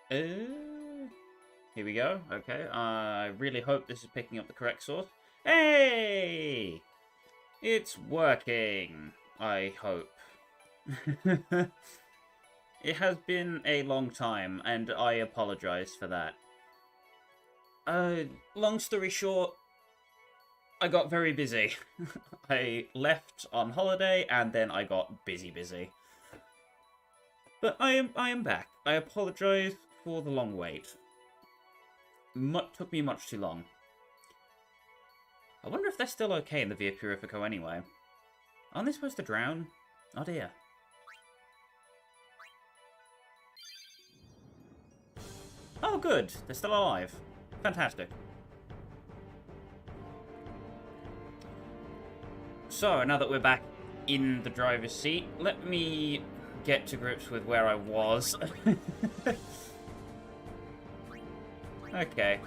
Here we go. Okay, I really hope this is picking up the correct source. Hey! It's working, I hope. It has been a long time, and I apologize for that. Long story short, I got very busy. I left on holiday, and then I got busy. But I am back. I apologize for the long wait. Took me much too long. I wonder if they're still okay in the Via Purifico anyway. Aren't they supposed to drown? Oh dear. Oh good, they're still alive. Fantastic. So, now that we're back in the driver's seat, let me get to grips with where I was. Okay.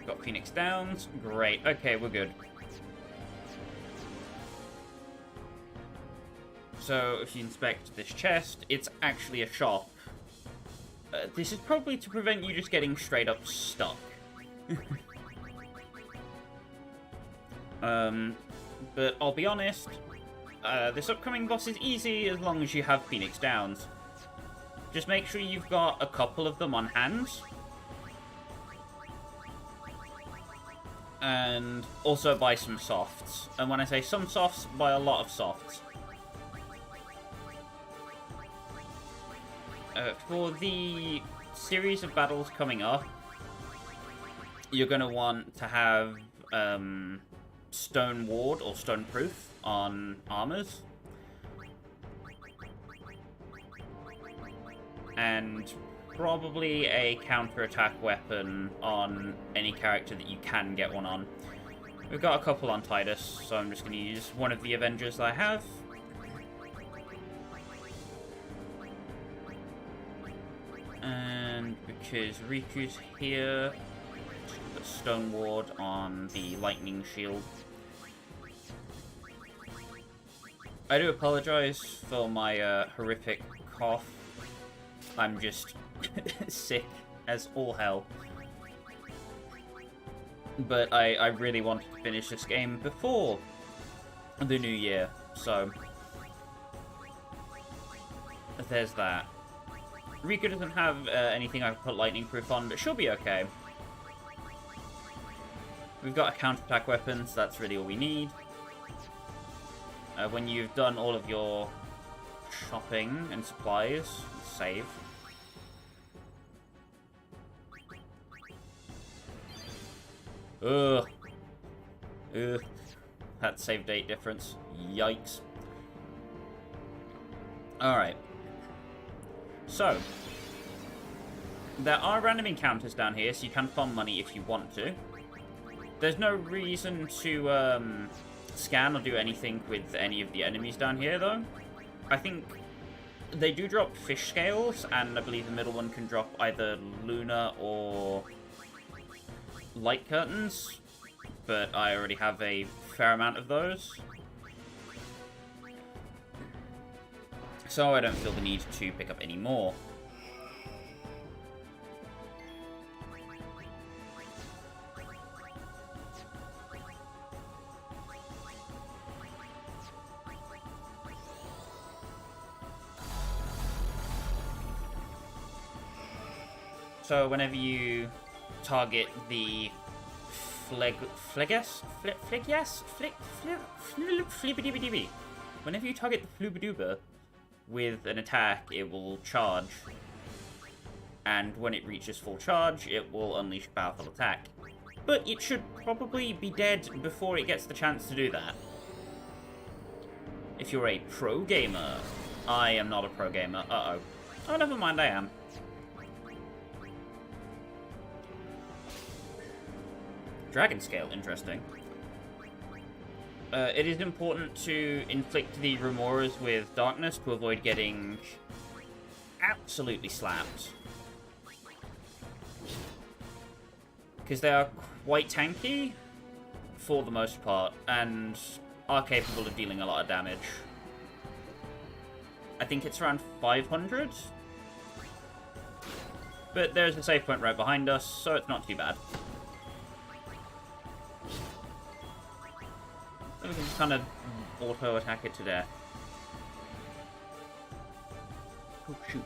Got Phoenix Downs. Great. Okay, we're good. So, if you inspect this chest, it's actually a shop. This is probably to prevent you just getting straight up stuck. But I'll be honest, this upcoming boss is easy as long as you have Phoenix Downs. Just make sure you've got a couple of them on hand. And also buy some softs. And when I say some softs, buy a lot of softs. For the series of battles coming up, you're going to want to have Stone Ward or Stone Proof on armors. And probably a counter-attack weapon on any character that you can get one on. We've got a couple on Titus, so I'm just going to use one of the Avengers that I have. And because Riku's here, put Stone Ward on the Lightning Shield. I do apologize for my horrific cough. I'm just sick as all hell. But I really wanted to finish this game before the new year, so there's that. Riku doesn't have anything I can put lightning proof on, but she'll be okay. We've got a counterattack weapon, so that's really all we need. When you've done all of your shopping and supplies, save. Ugh. Ugh. That save date difference. Yikes. Alright. So, there are random encounters down here, so you can farm money if you want to. There's no reason to scan or do anything with any of the enemies down here, though. I think they do drop fish scales, and I believe the middle one can drop either Luna or light curtains, but I already have a fair amount of those. So I don't feel the need to pick up any more. So whenever you target the whenever you target the Flubaduba with an attack, it will charge. And when it reaches full charge, it will unleash a powerful attack. But it should probably be dead before it gets the chance to do that. If you're a pro gamer. I am not a pro gamer. Uh-oh. Oh, never mind, I am. Dragon Scale, interesting. It is important to inflict the Remoras with darkness to avoid getting absolutely slapped. Because they are quite tanky, for the most part, and are capable of dealing a lot of damage. I think it's around 500. But there's a save point right behind us, so it's not too bad. We can just kind of auto-attack it to death. Oh, shoot.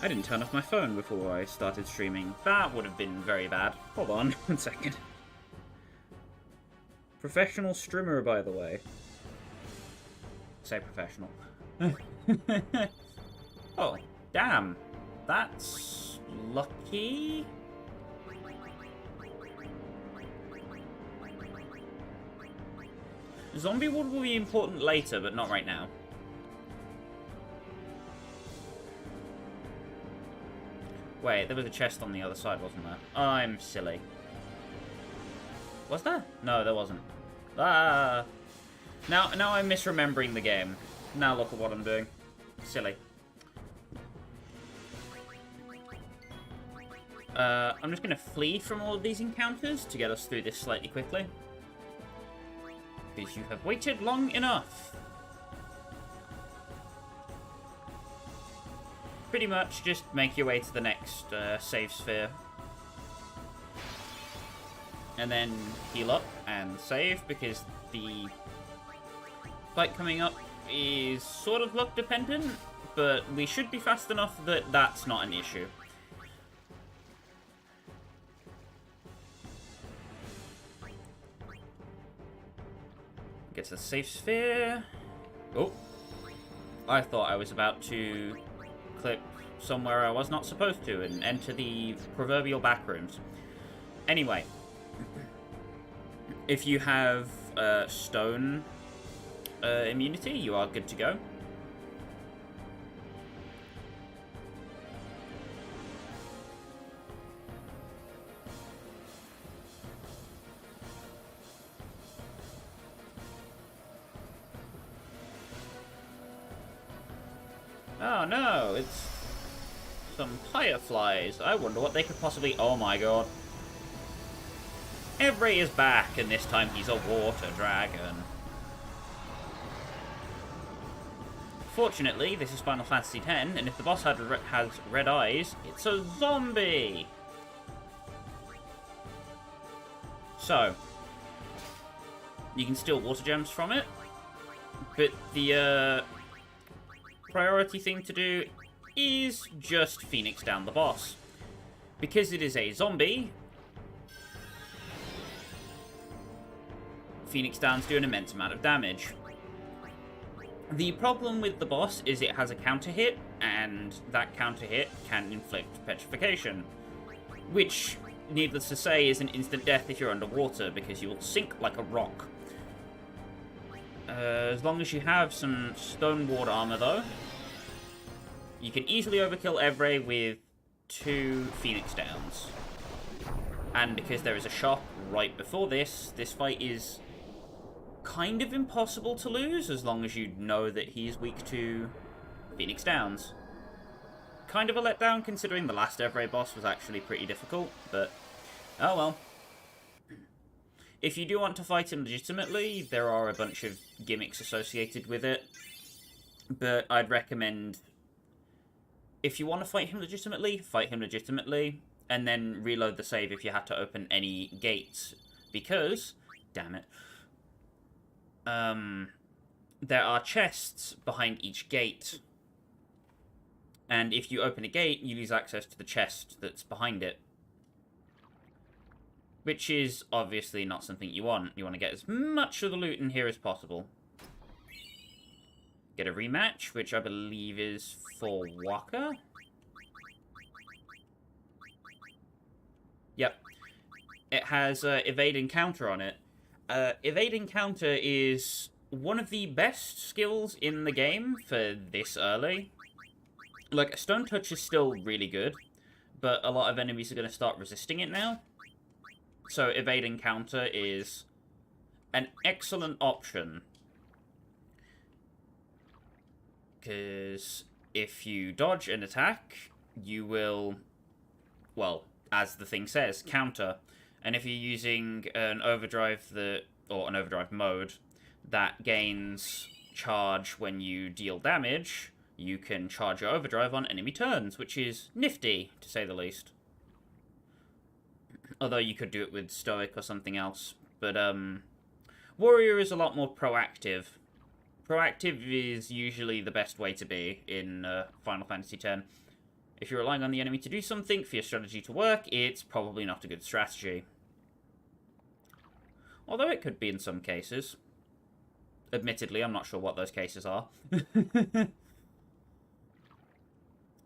I didn't turn off my phone before I started streaming. That would have been very bad. Hold on, 1 second. Professional streamer, by the way. Say professional. Oh, damn. That's lucky. Zombie wood will be important later, but not right now. Wait, there was a chest on the other side, wasn't there? I'm silly. Was there? No, there wasn't. Ah! Now I'm misremembering the game. Now look at what I'm doing. Silly. I'm just going to flee from all of these encounters to get us through this slightly quickly. Because you have waited long enough. Pretty much just make your way to the next save sphere. And then heal up and save, because the fight coming up is sort of luck dependent, but we should be fast enough that that's not an issue. Get to the safe sphere. Oh. I thought I was about to clip somewhere I was not supposed to and enter the proverbial backrooms. Anyway. If you have stone immunity, you are good to go. Oh no, it's some fireflies. I wonder what they could possibly... Oh my god. Evray is back, and this time he's a water dragon. Fortunately, this is Final Fantasy X, and if the boss has red eyes, it's a zombie! So, you can steal water gems from it, but the priority thing to do is just Phoenix down the boss. Because it is a zombie, Phoenix Downs do an immense amount of damage. The problem with the boss is it has a counter hit, and that counter hit can inflict petrification. Which, needless to say, is an instant death if you're underwater, because you will sink like a rock. As long as you have some stone ward armor, though, you can easily overkill Evray with 2 Phoenix Downs. And because there is a shop right before this, this fight is kind of impossible to lose, as long as you know that he's weak to Phoenix Downs. Kind of a letdown, considering the last Evray boss was actually pretty difficult, but oh well. If you do want to fight him legitimately, there are a bunch of gimmicks associated with it, but I'd recommend, if you want to fight him legitimately, and then reload the save if you have to open any gates, because, damn it, there are chests behind each gate, and if you open a gate, you lose access to the chest that's behind it. Which is obviously not something you want. You want to get as much of the loot in here as possible. Get a rematch, which I believe is for Waka. Yep. It has evade encounter on it. Evade encounter is one of the best skills in the game for this early. Like, Stone Touch is still really good, but a lot of enemies are going to start resisting it now. So evade encounter is an excellent option. Because if you dodge an attack, you will, well, as the thing says, counter. And if you're using an overdrive or an overdrive mode that gains charge when you deal damage, you can charge your overdrive on enemy turns, which is nifty, to say the least. Although you could do it with Stoic or something else. But, Warrior is a lot more proactive. Proactive is usually the best way to be in Final Fantasy X. If you're relying on the enemy to do something for your strategy to work, it's probably not a good strategy. Although it could be in some cases. Admittedly, I'm not sure what those cases are.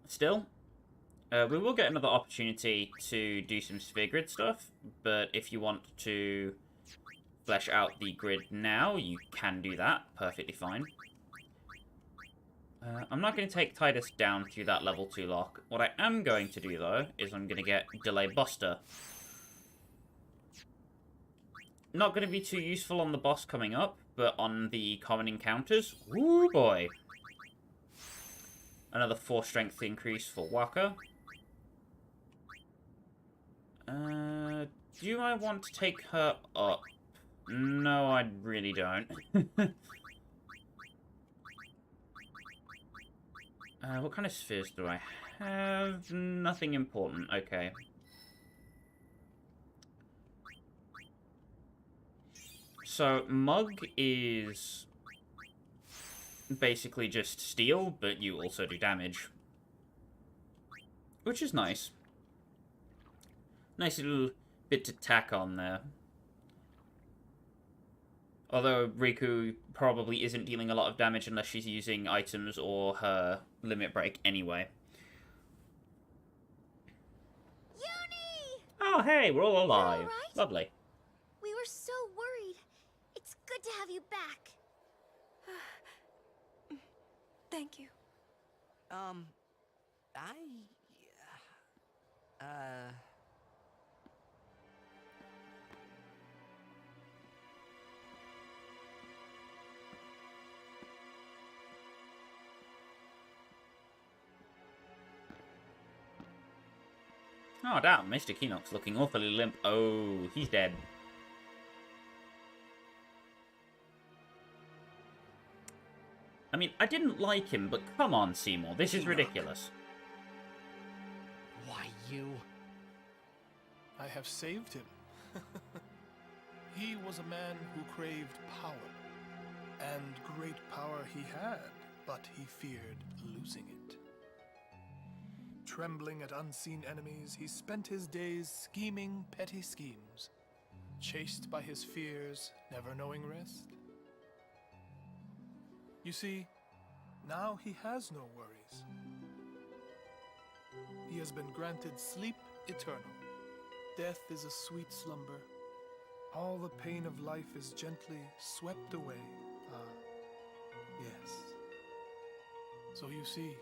Still, we will get another opportunity to do some sphere grid stuff, but if you want to flesh out the grid now, you can do that perfectly fine. I'm not going to take Titus down through that level 2 lock. What I am going to do, though, is I'm going to get Delay Buster. Not going to be too useful on the boss coming up, but on the common encounters, woo boy. Another 4 strength increase for Waka. Do I want to take her up? No, I really don't. What kind of spheres do I have? Nothing important. Okay. So, Mug is basically just steel, but you also do damage. Which is nice. Nice little bit to tack on there. Although Riku probably isn't dealing a lot of damage unless she's using items or her limit break anyway. Uni! Oh, hey, we're all alive. All right? Lovely. We were so worried. It's good to have you back. Thank you. Oh, damn, Mr. Keenock's looking awfully limp. Oh, he's dead. I mean, I didn't like him, but come on, Seymour, this is ridiculous. Why, you? I have saved him. He was a man who craved power. And great power he had, but he feared losing it. Trembling at unseen enemies, he spent his days scheming petty schemes, chased by his fears, never knowing rest. You see, now he has no worries. He has been granted sleep eternal. Death is a sweet slumber. All the pain of life is gently swept away. Ah, yes. So you see,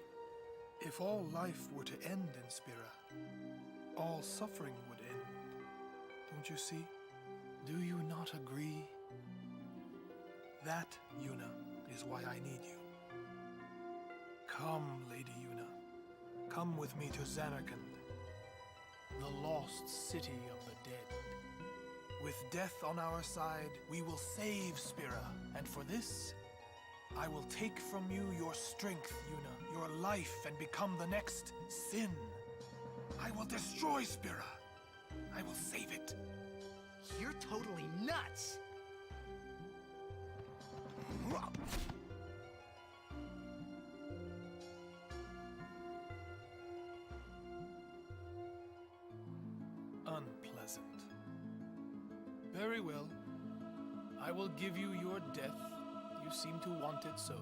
if all life were to end in Spira, all suffering would end. Don't you see? Do you not agree? That, Yuna, is why I need you. Come, Lady Yuna. Come with me to Zanarkand, the lost city of the dead. With death on our side, we will save Spira, and for this, I will take from you your strength, Yuna, your life, and become the next Sin. I will destroy Spira. I will save it. You're totally nuts! Unpleasant. Very well. I will give you your death. You seem to want it so.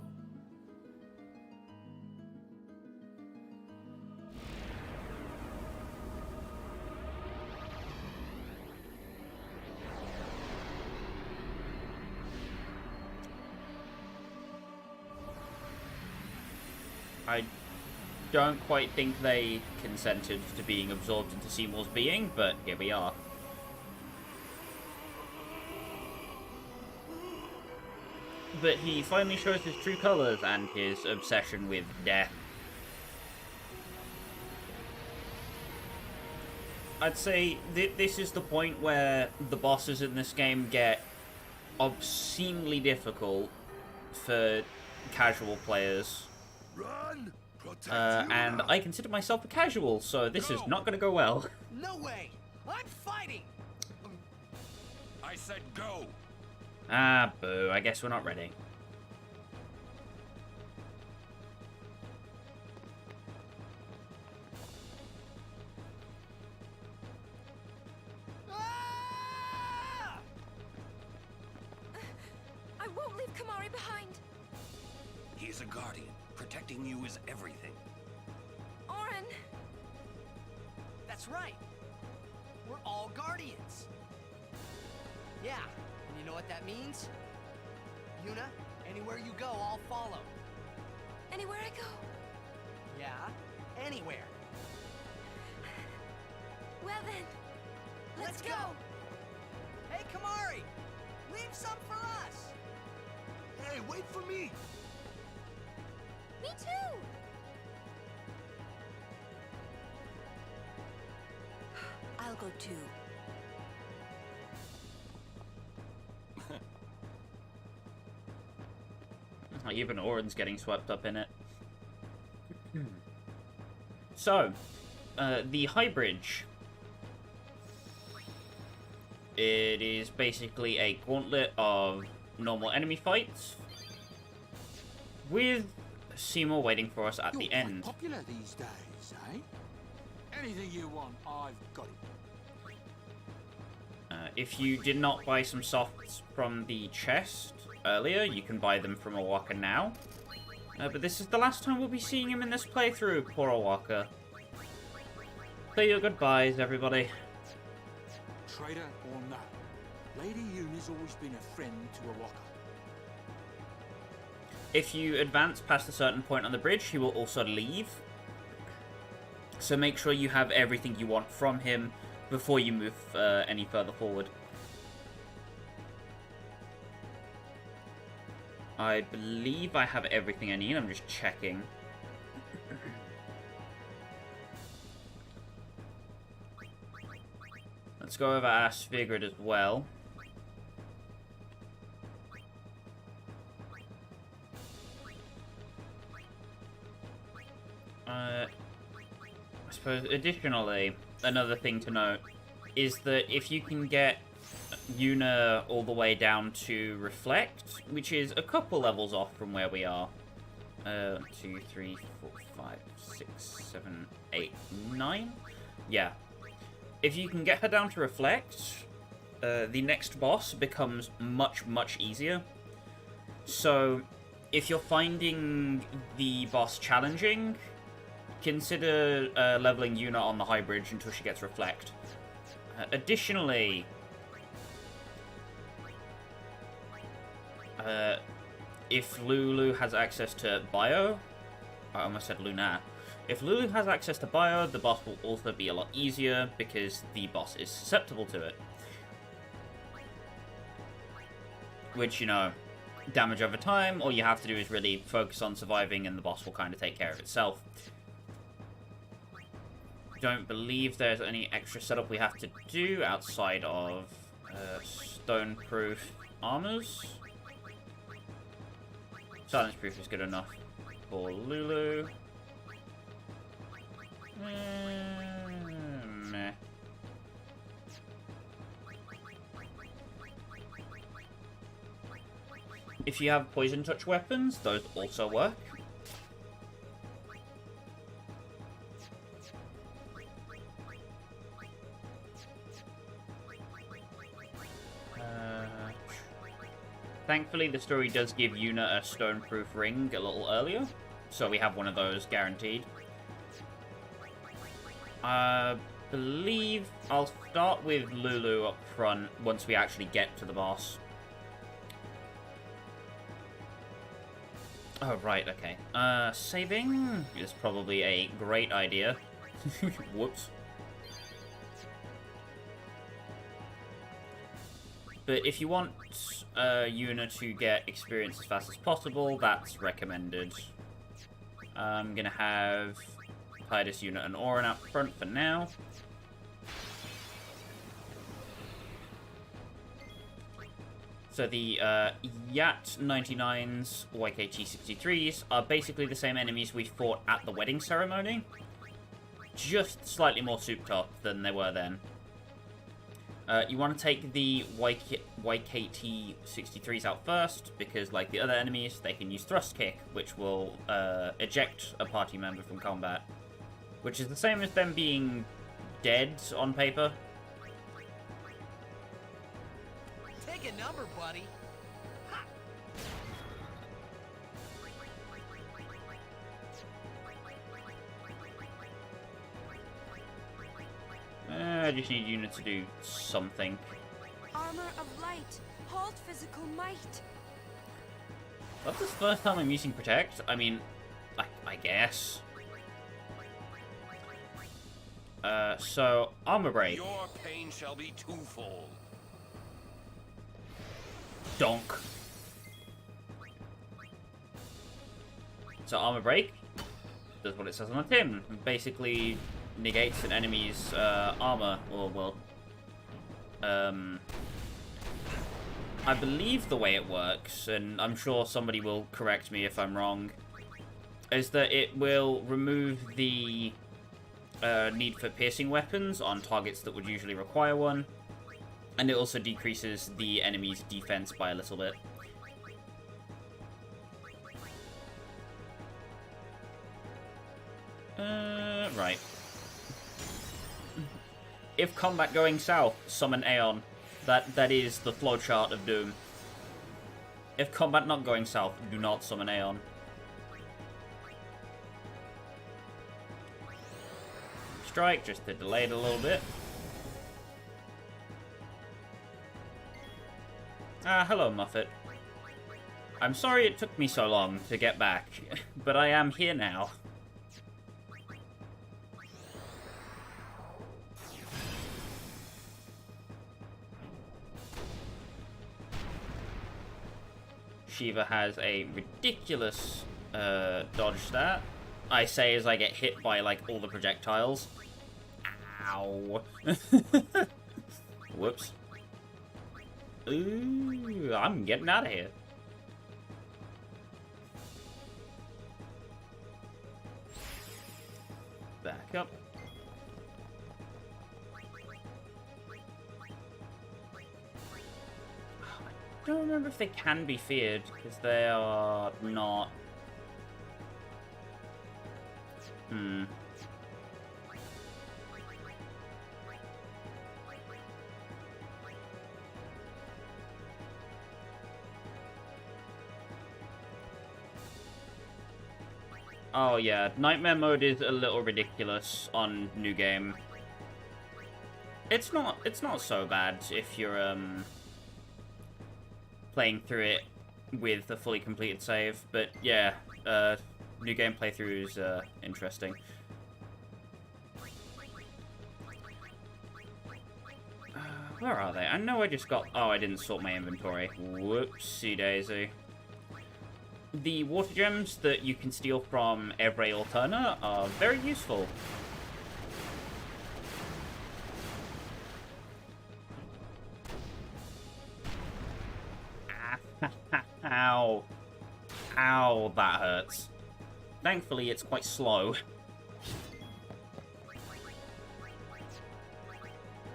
I don't quite think they consented to being absorbed into Seymour's being, but here we are. But he finally shows his true colours and his obsession with death. I'd say this is the point where the bosses in this game get obscenely difficult for casual players. Run! Protect And I consider myself a casual, so this is not going to go well. No way! I'm fighting! I said go! Ah, boo. I guess we're not ready. Ah! I won't leave Kamari behind. He's a guardian. Protecting you is everything. Oren, That's right. We're all guardians. Yeah, and you know what that means? Yuna, anywhere you go, I'll follow. anywhere I go. Yeah, anywhere. Well then, let's go. Hey, Kamari! Leave some for us! Hey, wait for me! Me too! I'll go too. Even Oren's getting swept up in it. So, the high bridge. It is basically a gauntlet of normal enemy fights, with Seymour waiting for us at the end. Popular these days, eh? Anything you want, I've got it. If you did not buy some softs from the chest earlier, you can buy them from Owaka now. But this is the last time we'll be seeing him in this playthrough, poor Owaka. Say your goodbyes, everybody. Traitor or no, Lady Yuna's always been a friend to Owaka. If you advance past a certain point on the bridge, he will also leave. So make sure you have everything you want from him before you move any further forward. I believe I have everything I need. I'm just checking. Let's go over our sphere grid as well. I suppose, additionally, another thing to note is that if you can get Yuna all the way down to Reflect, which is a couple levels off from where we are. 2, 3, 4, 5, 6, 7, 8, 9. Yeah. If you can get her down to Reflect, the next boss becomes much, much easier. So, if you're finding the boss challenging, consider leveling Yuna on the high bridge until she gets Reflect. Additionally, if Lulu has access to Bio, I almost said Lunar. If Lulu has access to Bio, the boss will also be a lot easier because the boss is susceptible to it. Which, you know, damage over time, all you have to do is really focus on surviving and the boss will kind of take care of itself. Don't believe there's any extra setup we have to do outside of stone-proof armors. Silence-proof is good enough for Lulu. Meh. If you have poison touch weapons, those also work. Thankfully, the story does give Yuna a stone-proof ring a little earlier, so we have one of those guaranteed. I believe I'll start with Lulu up front once we actually get to the boss. Oh, right, okay. Saving is probably a great idea. Whoops. But if you want Yuna to get experience as fast as possible, that's recommended. I'm gonna have Titus, Yuna, and Oren out front for now. So the Yat 99s, YKT 63s are basically the same enemies we fought at the wedding ceremony, just slightly more souped up than they were then. You want to take the YKT 63s out first, because like the other enemies, they can use Thrust Kick, which will eject a party member from combat, which is the same as them being dead on paper. Take a number, buddy. Ha! I just need units to do something. Armor of light. Halt physical might. That's the first time I'm using Protect. I mean, I guess. So, Armor Break. Your pain shall be twofold. Donk. So, Armor Break does what it says on the tin. Basically negates an enemy's armor, or, well, I believe the way it works, and I'm sure somebody will correct me if I'm wrong, is that it will remove the need for piercing weapons on targets that would usually require one, and it also decreases the enemy's defense by a little bit. Right. If combat going south, summon Aeon. That is the flowchart of Doom. If combat not going south, do not summon Aeon. Strike, just to delay it a little bit. Ah, hello, Muffet. I'm sorry it took me so long to get back, but I am here now. Shiva has a ridiculous dodge stat. I say as I get hit by, like, all the projectiles. Ow. Whoops. Ooh, I'm getting out of here. Back up. I don't remember if they can be feared, because they are not. Oh yeah, Nightmare mode is a little ridiculous on New Game. It's not so bad if you're playing through it with a fully completed save, but yeah, New Game playthrough is interesting. Where are they? I know I just got... Oh, I didn't sort my inventory. Whoopsie daisy. The water gems that you can steal from every Alterna are very useful. Ow. Ow, that hurts. Thankfully, it's quite slow.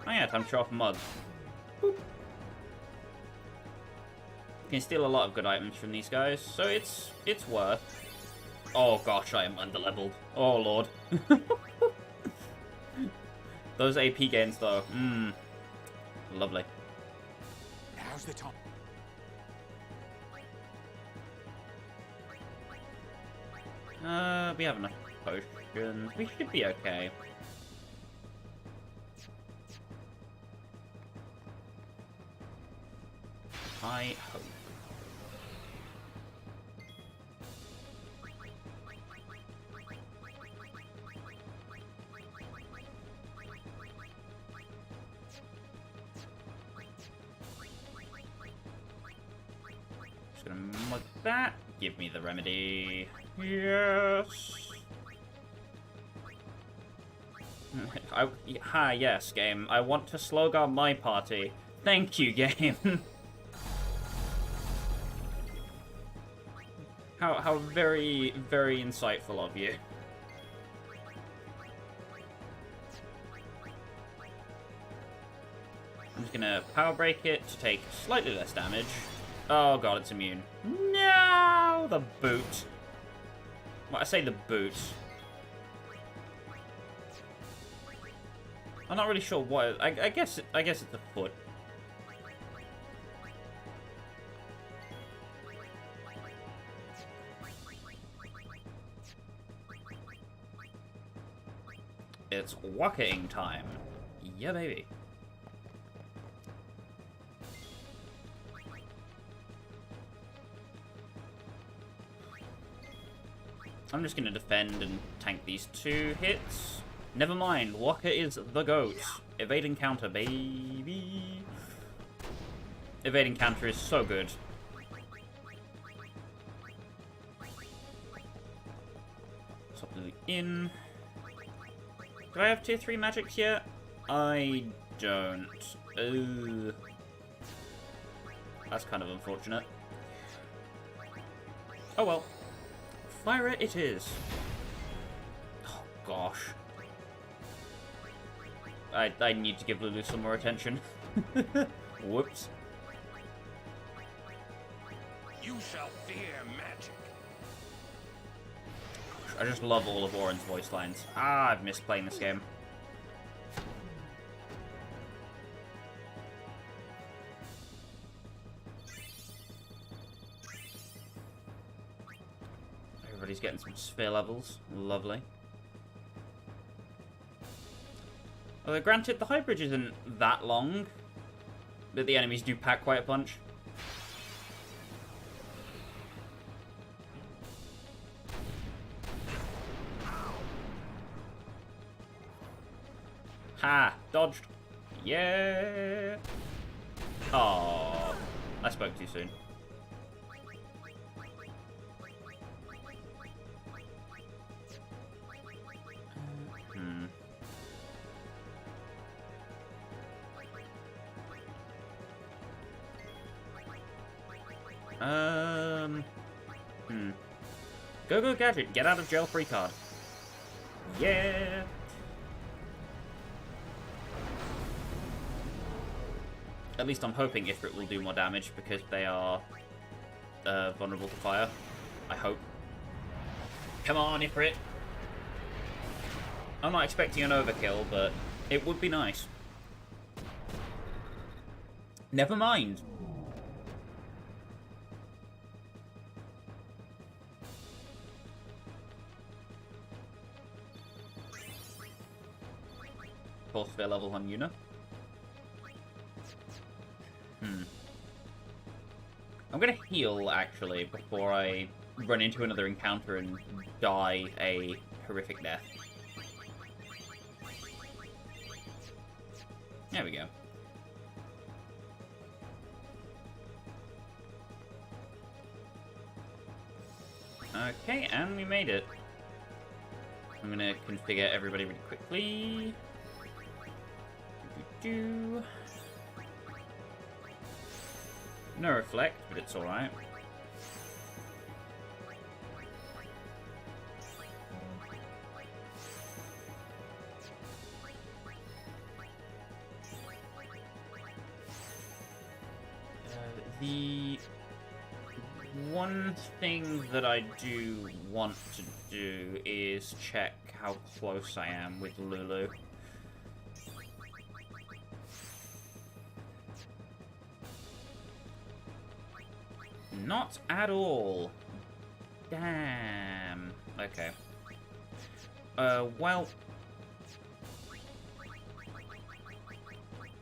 Oh yeah, time to show off mud. Boop. You can steal a lot of good items from these guys, so it's worth. Oh gosh, I am underleveled. Oh lord. Those AP gains though, lovely. Now's the time. We have enough potions. We should be okay. I hope. Just gonna mug that. Give me the remedy. Yes. Hi, yes, game. I want to slow down my party. Thank you, game. How very, very insightful of you. I'm just gonna power break it to take slightly less damage. Oh god, it's immune. No, the boot. Well, I say the boot. I'm not really sure what. I guess it's a foot. It's walking time. Yeah, baby. I'm just gonna defend and tank these 2 hits. Never mind, Walker is the GOAT. Evade encounter, baby. Evade encounter is so good. Stop moving in. Do I have tier 3 magics yet? I don't. Ugh. That's kind of unfortunate. Oh well. Fire it is. Oh gosh. I need to give Lulu some more attention. Whoops. You shall fear magic. I just love all of Oren's voice lines. Ah, I've missed playing this game. Everybody's getting some sphere levels. Lovely. Although, granted, the high bridge isn't that long, but the enemies do pack quite a punch. Ha! Dodged. Yeah! Oh, I spoke too soon. Go Gadget, get out of jail free card. Yeah! At least I'm hoping Ifrit will do more damage because they are vulnerable to fire. I hope. Come on, Ifrit! I'm not expecting an overkill, but it would be nice. Never mind. Fourth sphere level on Yuna. I'm gonna heal, actually, before I run into another encounter and die a horrific death. There we go. Okay, and we made it. I'm gonna configure everybody really quickly. No reflect, but it's alright. The one thing that I do want to do is check how close I am with Lulu. Not at all. Damn. Okay. Well...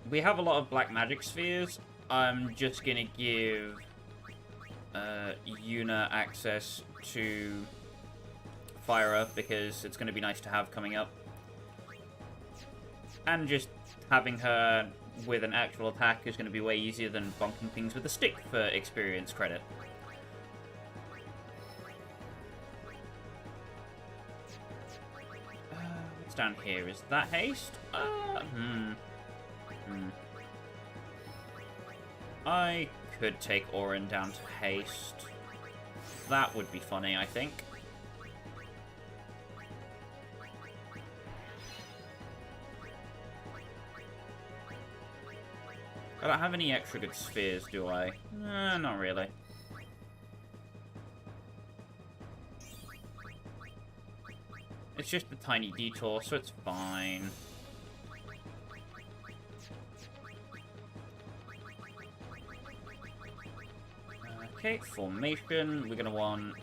we have a lot of black magic spheres. I'm just gonna give Yuna access to Fire Up because it's gonna be nice to have coming up. And just having her with an actual attack is going to be way easier than bonking things with a stick for experience credit. What's down here? Is that haste? I could take Oren down to haste. That would be funny, I think. I don't have any extra good spheres, do I? Not really. It's just a tiny detour, so it's fine. Okay, formation. We're gonna want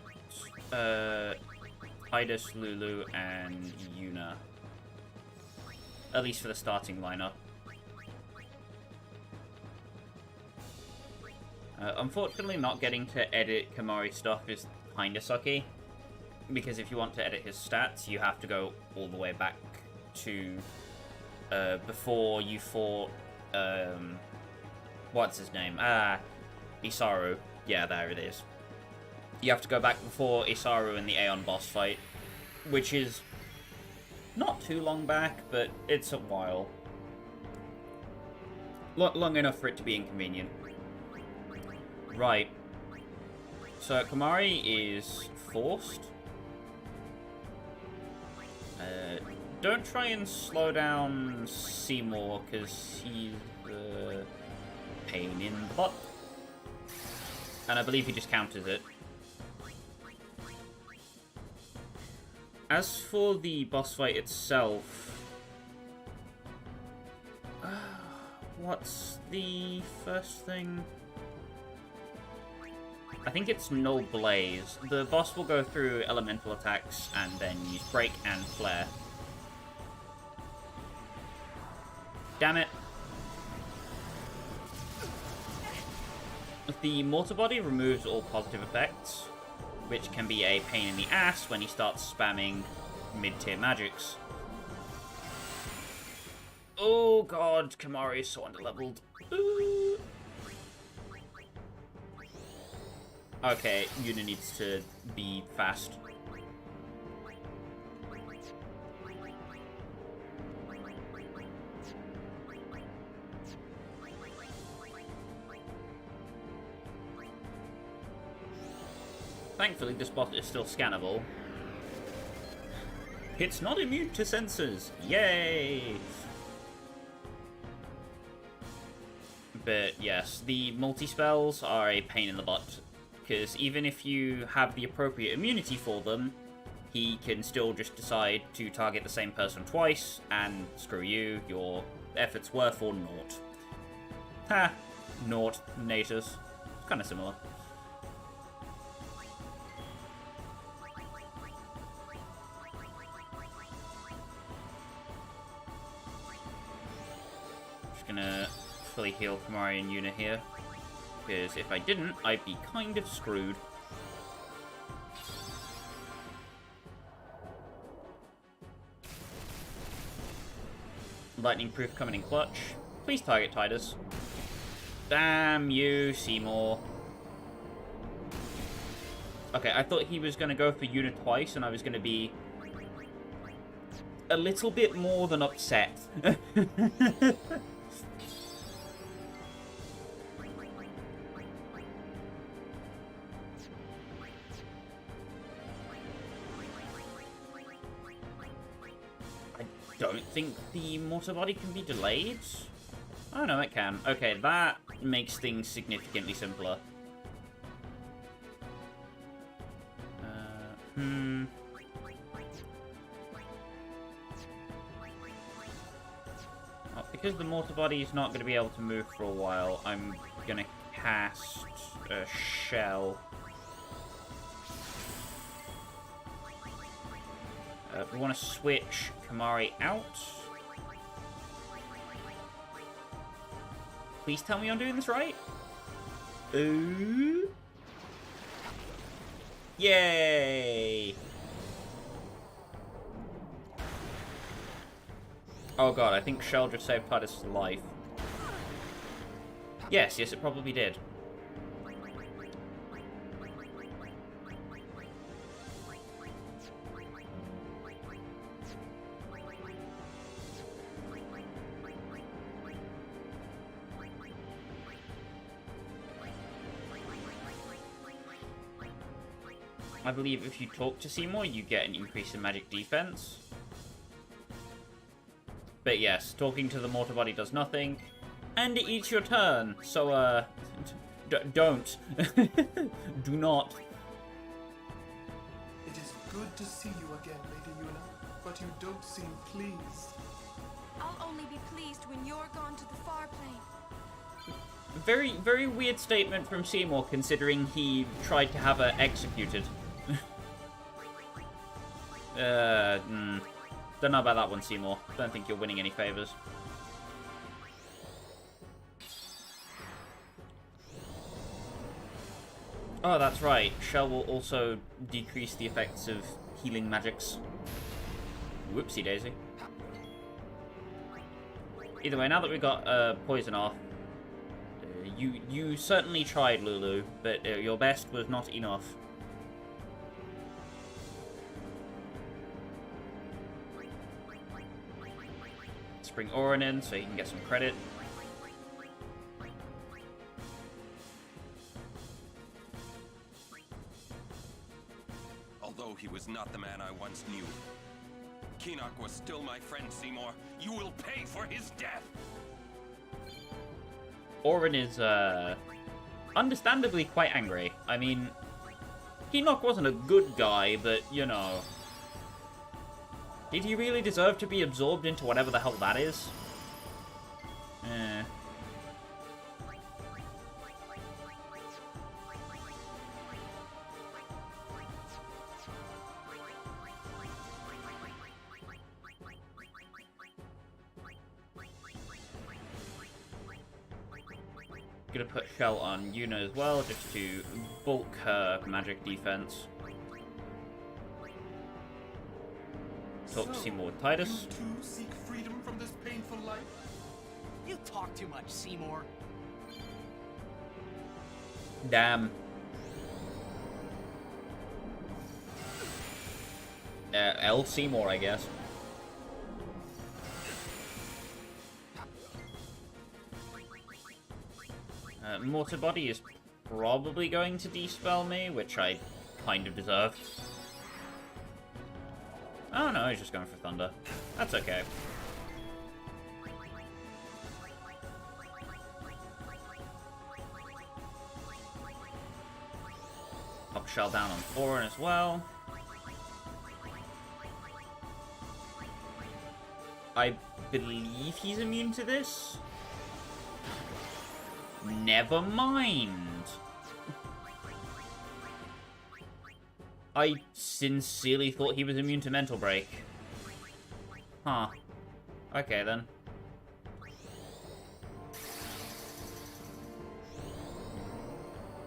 Tidus, Lulu, and Yuna. At least for the starting lineup. Unfortunately, not getting to edit Kimahri's stuff is kinda sucky. Because if you want to edit his stats, you have to go all the way back to before you fought what's his name? Isaru. Yeah, there it is. You have to go back before Isaru and the Aeon boss fight, which is not too long back, but it's a while. Long enough for it to be inconvenient. Right. So Kimahri is forced. Don't try and slow down Seymour, because he's a pain in the butt. And I believe he just counters it. As for the boss fight itself... what's the first thing? I think it's Null Blaze. The boss will go through elemental attacks and then use Break and Flare. Damn it. The Mortar Body removes all positive effects, which can be a pain in the ass when he starts spamming mid-tier magics. Oh god, Kimahri is so underleveled. Ooh. Okay, Yuna needs to be fast. Thankfully, this bot is still scannable. It's not immune to sensors! Yay! But yes, the multi-spells are a pain in the butt. Because even if you have the appropriate immunity for them, he can still just decide to target the same person twice, and screw you, your efforts were for naught. Ha! Naught. Natus. Kinda similar. Just gonna fully heal Kimahri and Yuna here. Because if I didn't, I'd be kind of screwed. Lightning Proof coming in clutch. Please target Tidus. Damn you, Seymour. Okay, I thought he was going to go for Yuna twice, and I was going to be a little bit more than upset. Don't think the Mortar Body can be delayed? Oh no, it can. Okay, that makes things significantly simpler. Well, because the Mortar Body is not going to be able to move for a while, I'm going to cast a Shell. We want to switch Kimahri out. Please tell me I'm doing this right. Ooh. Yay! Oh god, I think Shell just saved Tidus' life. Yes, it probably did. I believe if you talk to Seymour, you get an increase in magic defense. But yes, talking to the mortar body does nothing. And it eats your turn, so, don't. Do not. It is good to see you again, Lady Yuna, but you don't seem pleased. I'll only be pleased when you're gone to the far plane. Very, very weird statement from Seymour, considering he tried to have her executed. Don't know about that one, Seymour. Don't think you're winning any favors. Oh, that's right. Shell will also decrease the effects of healing magics. Whoopsie daisy. Either way, now that we got poison off, you certainly tried, Lulu, but your best was not enough. Let's bring Orin in so he can get some credit. Although he was not the man I once knew, Keenock was still my friend, Seymour. You will pay for his death! Orin is, understandably quite angry. I mean, Keenock wasn't a good guy, but, you know... Did he really deserve to be absorbed into whatever the hell that is? Eh. Gonna put Shell on Yuna as well, just to bulk her magic defense. Talk to Seymour with Titus. You too seek freedom from this painful life? You talk too much, Seymour. Damn. L. Seymour, I guess. Mortar Body is probably going to dispel me, which I kind of deserve. Oh no, he's just going for Thunder. That's okay. Pop Shell down on Orin as well. I believe he's immune to this. Never mind. I sincerely thought he was immune to Mental Break. Huh. Okay, then.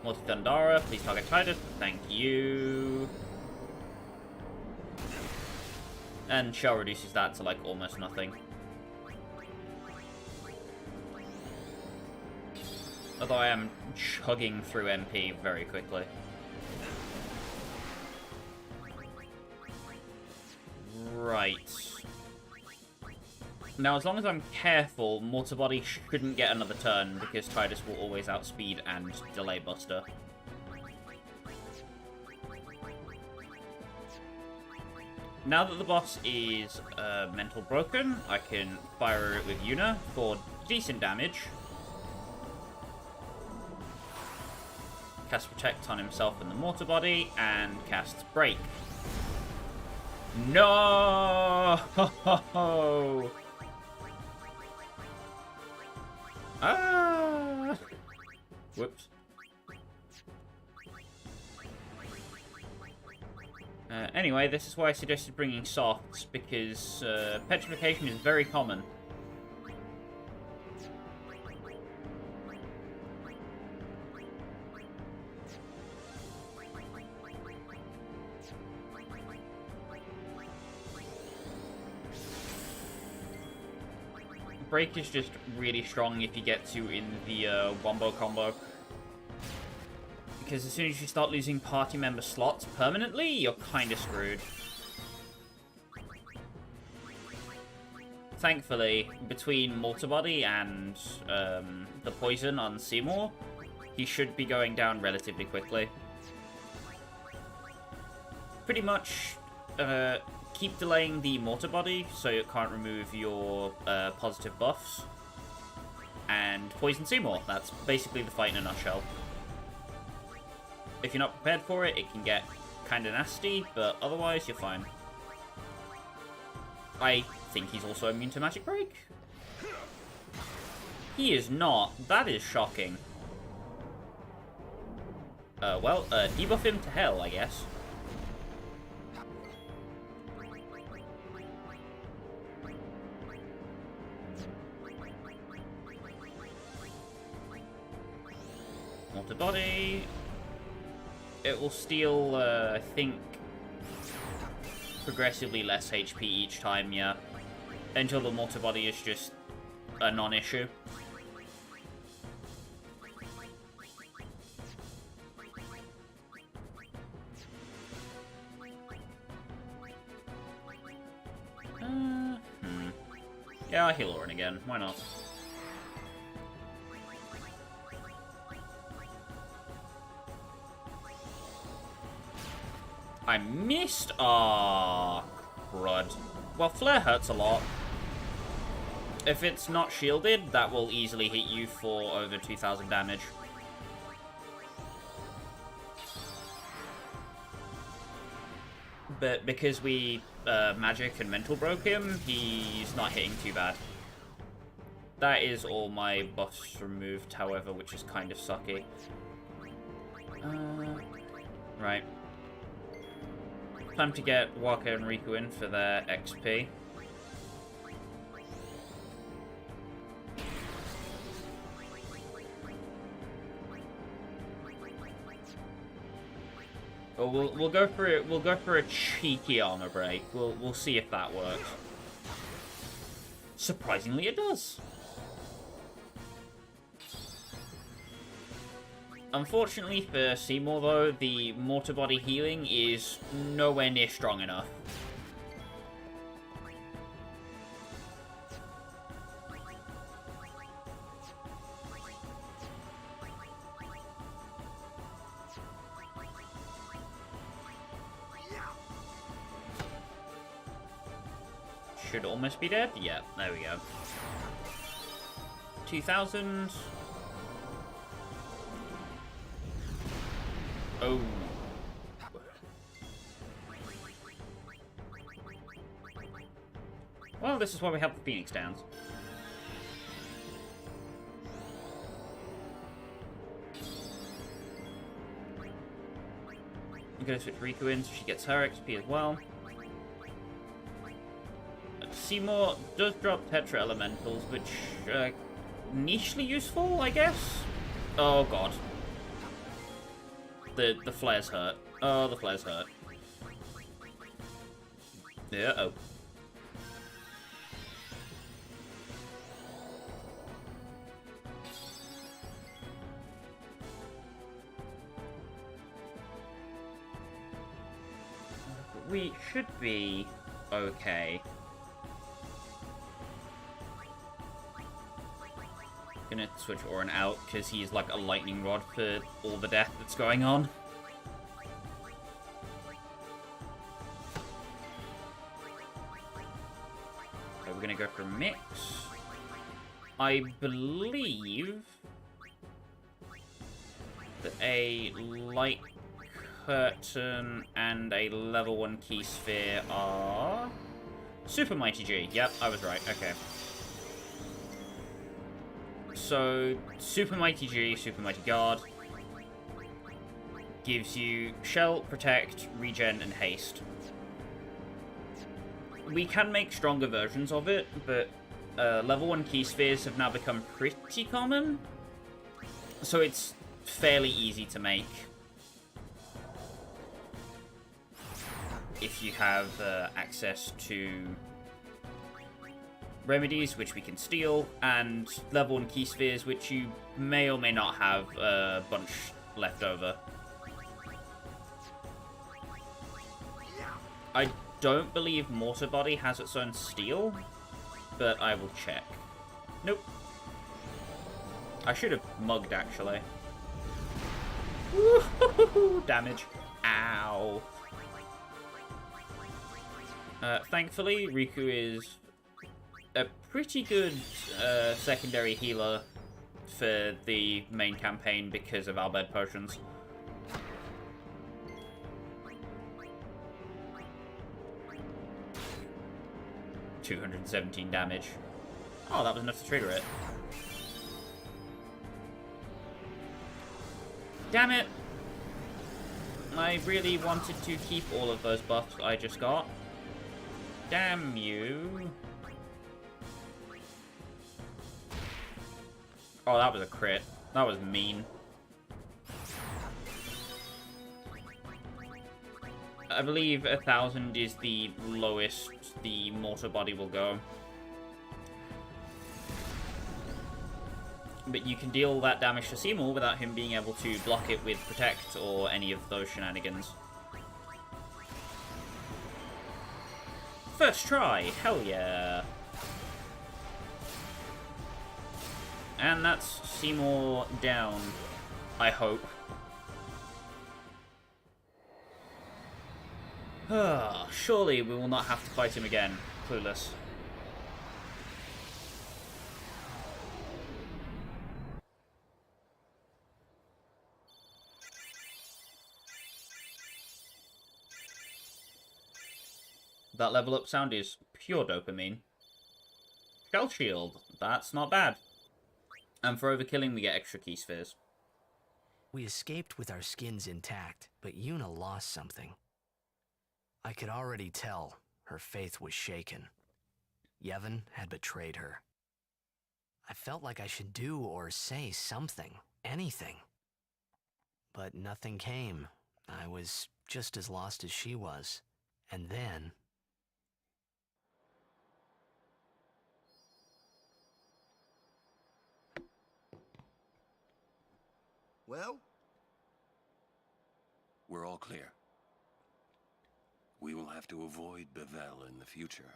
Multi-Thundara, please target Titus. Thank you. And Shell reduces that to, like, almost nothing. Although I am chugging through MP very quickly. Right. Now, as long as I'm careful, Mortar Body shouldn't get another turn, because Titus will always outspeed and delay Buster. Now that the boss is mental broken, I can fire it with Yuna for decent damage. Cast Protect on himself and the Mortar Body, and casts Break. No! Ah! Whoops. Anyway, this is why I suggested bringing softs, because petrification is very common. Break is just really strong if you get to in the Wombo combo. Because as soon as you start losing party member slots permanently, you're kinda screwed. Thankfully, between Mortar Body and the poison on Seymour, he should be going down relatively quickly. pretty much keep delaying the mortar body so it can't remove your positive buffs. And poison Seymour. That's basically the fight in a nutshell. If you're not prepared for it, it can get kind of nasty, but otherwise you're fine. I think he's also immune to magic break. He is not. That is shocking. Well, debuff him to hell, I guess. Mortar body. It will steal, I think, progressively less HP each time, yeah. Until the mortar body is just a non-issue. Yeah, I'll heal Orin again. Why not? I missed! Ah, crud. Well, Flare hurts a lot. If it's not shielded, that will easily hit you for over 2,000 damage. But because we magic and mental broke him, he's not hitting too bad. That is all my buffs removed, however, which is kind of sucky. Right. Time to get Waka and Riku in for their XP. Oh, we'll go for it. We'll go for a cheeky armor break. We'll see if that works. Surprisingly, it does. Unfortunately for Seymour, though, the mortar body healing is nowhere near strong enough. Should almost be dead. Yeah, there we go. 2,000. Oh. Well, this is why we have the Phoenix Downs. I'm going to switch Riku in so she gets her XP as well. Seymour does drop Tetra Elementals, which nichely useful, I guess? Oh god. The flares hurt. Oh, the flares hurt. Yeah, oh. We should be okay. Gonna switch Orin out because he's like a lightning rod for all the death that's going on. Okay, we're gonna go for mix. I believe that a light curtain and a level 1 key sphere are Super Mighty G. Yep, I was right. Okay. So, Super Mighty G, Super Mighty Guard, gives you Shell, Protect, Regen, and Haste. We can make stronger versions of it, but level 1 key spheres have now become pretty common, so it's fairly easy to make. If you have access to remedies, which we can steal, and level 1 key spheres, which you may or may not have a bunch left over. I don't believe Mortar Body has its own steal, but I will check. Nope. I should have mugged, actually. Woo-hoo-hoo-hoo, damage. Ow. Thankfully, Riku is a pretty good secondary healer for the main campaign because of our Bhed potions. $217 damage. Oh, that was enough to trigger it. Damn it! I really wanted to keep all of those buffs I just got. Damn you. Oh, that was a crit. That was mean. I believe 1,000 is the lowest the mortar body will go. But you can deal that damage to Seymour without him being able to block it with Protect or any of those shenanigans. First try! Hell yeah! And that's Seymour down, I hope. Surely we will not have to fight him again. Clueless. That level up sound is pure dopamine. Shell shield. That's not bad. And for overkilling, we get extra key spheres. We escaped with our skins intact, but Yuna lost something. I could already tell her faith was shaken. Yevon had betrayed her. I felt like I should do or say something, anything. But nothing came. I was just as lost as she was. And then... Well? We're all clear. We will have to avoid Bevelle in the future.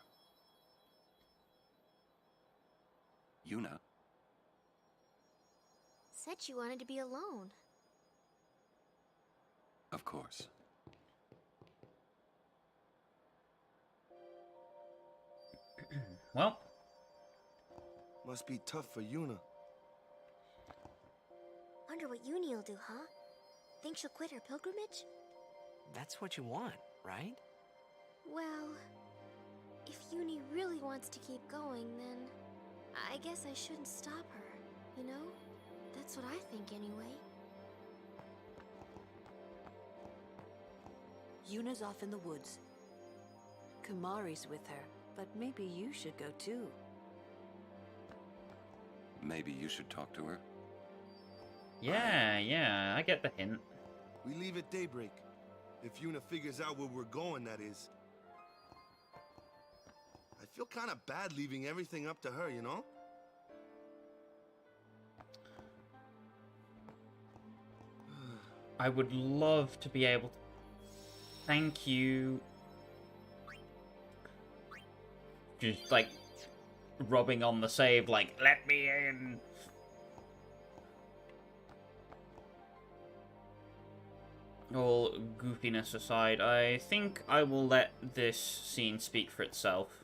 Yuna? Said you wanted to be alone. Of course. Well. Must be tough for Yuna. Wonder what Uni'll do, huh? Think she'll quit her pilgrimage? That's what you want, right? Well, if Uni really wants to keep going, then I guess I shouldn't stop her, you know? That's what I think anyway. Yuna's off in the woods. Kumari's with her, but maybe you should go too. Maybe you should talk to her? Yeah, I get the hint. We leave at daybreak. If Yuna figures out where we're going, that is. I feel kind of bad leaving everything up to her, you know? I would love to be able to... Thank you. Just, like, rubbing on the save, like, let me in. All goofiness aside, I think I will let this scene speak for itself.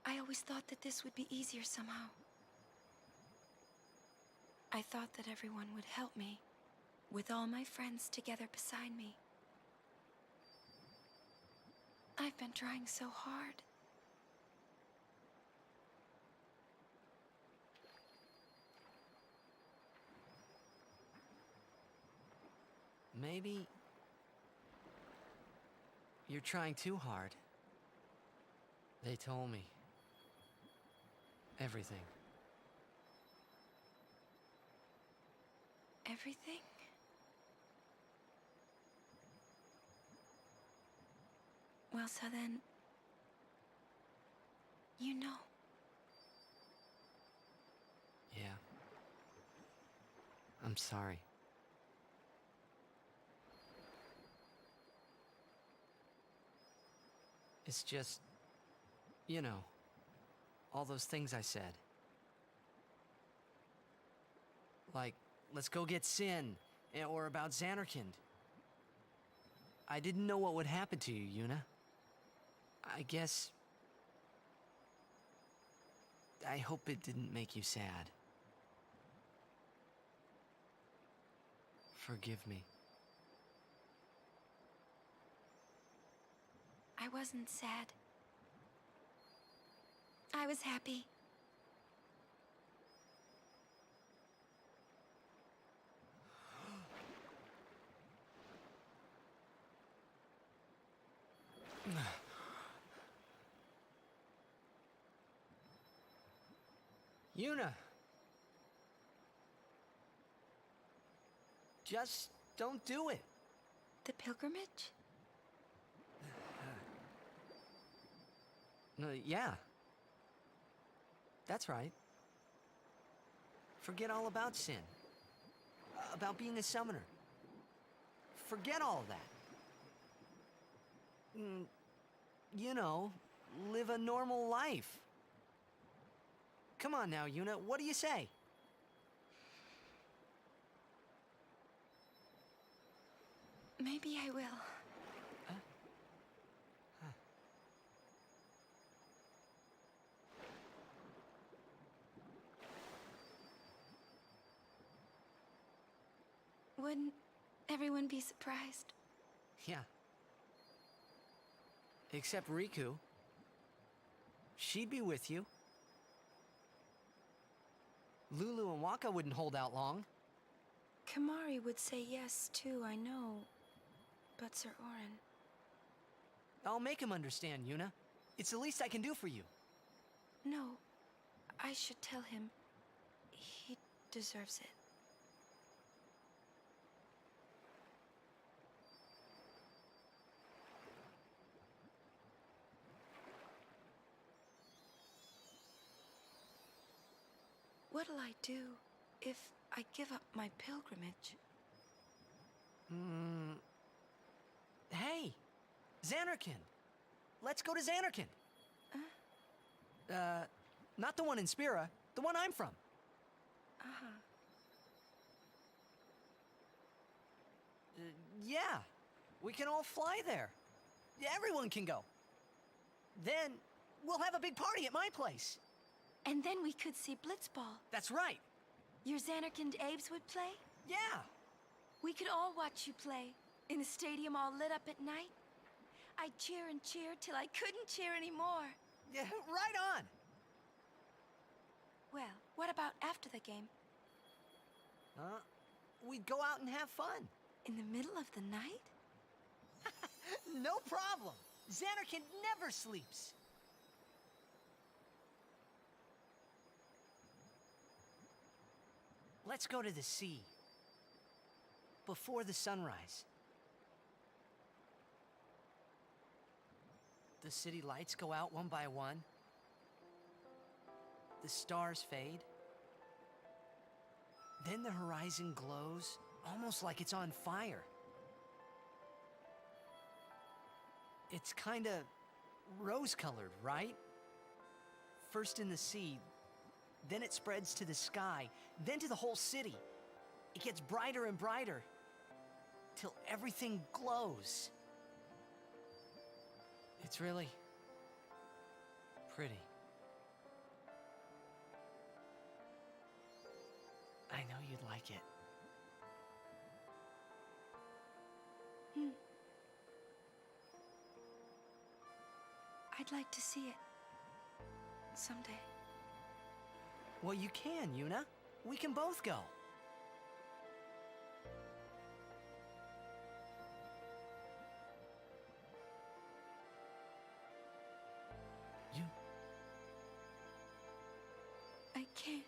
I always thought that this would be easier somehow. I thought that everyone would help me, with all my friends together beside me. I've been trying so hard. Maybe... you're trying too hard. They told me. Everything. Everything? Well, so then... you know. Yeah. I'm sorry. It's just, you know, all those things I said. Like, let's go get Sin, or about Xanarkand. I didn't know what would happen to you, Yuna. I guess... I hope it didn't make you sad. Forgive me. I wasn't sad. I was happy. Yuna! Just don't do it. The pilgrimage? Yeah. That's right. Forget all about Sin. About being a summoner. Forget all of that. You know, live a normal life. Come on now, Yuna, what do you say? Maybe I will. Wouldn't everyone be surprised? Yeah. Except Riku. She'd be with you. Lulu and Waka wouldn't hold out long. Kamari would say yes, too, I know. But Sir Orin... I'll make him understand, Yuna. It's the least I can do for you. No. I should tell him. He deserves it. What'll I do if I give up my pilgrimage? Hey! Xanarkand! Let's go to Xanarkand! Not the one in Spira, the one I'm from. Yeah, we can all fly there. Everyone can go. Then, we'll have a big party at my place. And then we could see Blitzball. That's right. Your Xanarkand Abes would play? Yeah. We could all watch you play, in a stadium all lit up at night. I'd cheer and cheer till I couldn't cheer anymore. Yeah, right on. Well, what about after the game? We'd go out and have fun. In the middle of the night? No problem. Xanarkand never sleeps. Let's go to the sea. Before the sunrise. The city lights go out one by one. The stars fade. Then the horizon glows, almost like it's on fire. It's kinda rose-colored, right? First in the sea, then it spreads to the sky, then to the whole city. It gets brighter and brighter, till everything glows. It's really pretty. I know you'd like it. I'd like to see it. Someday. Well, you can, Yuna. We can both go. I can't.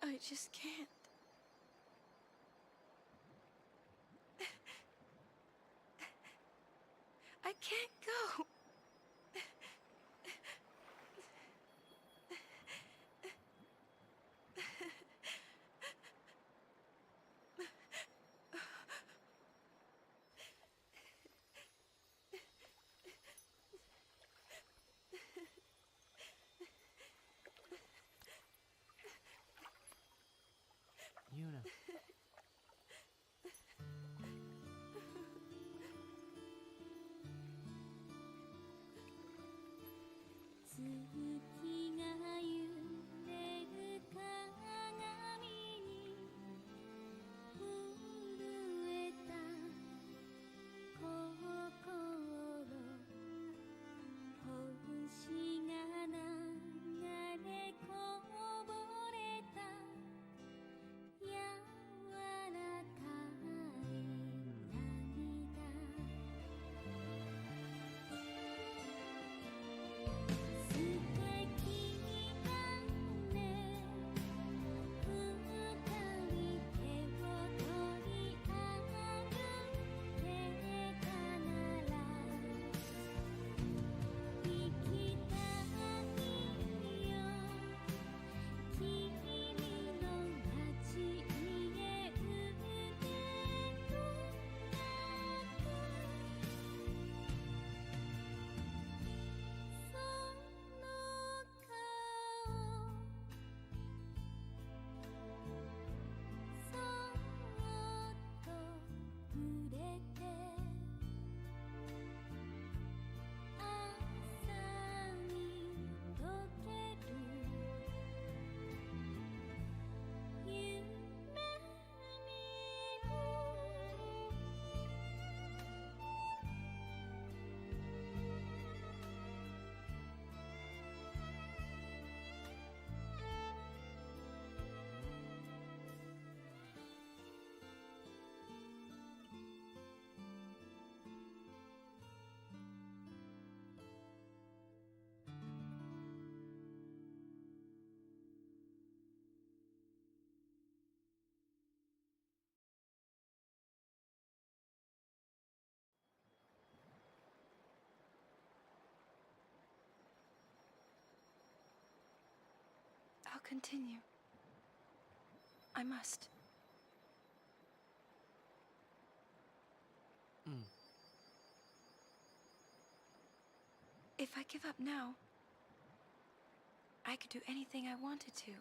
I just can't. I can't go. I'll continue. I must. If I give up now, I could do anything I wanted to.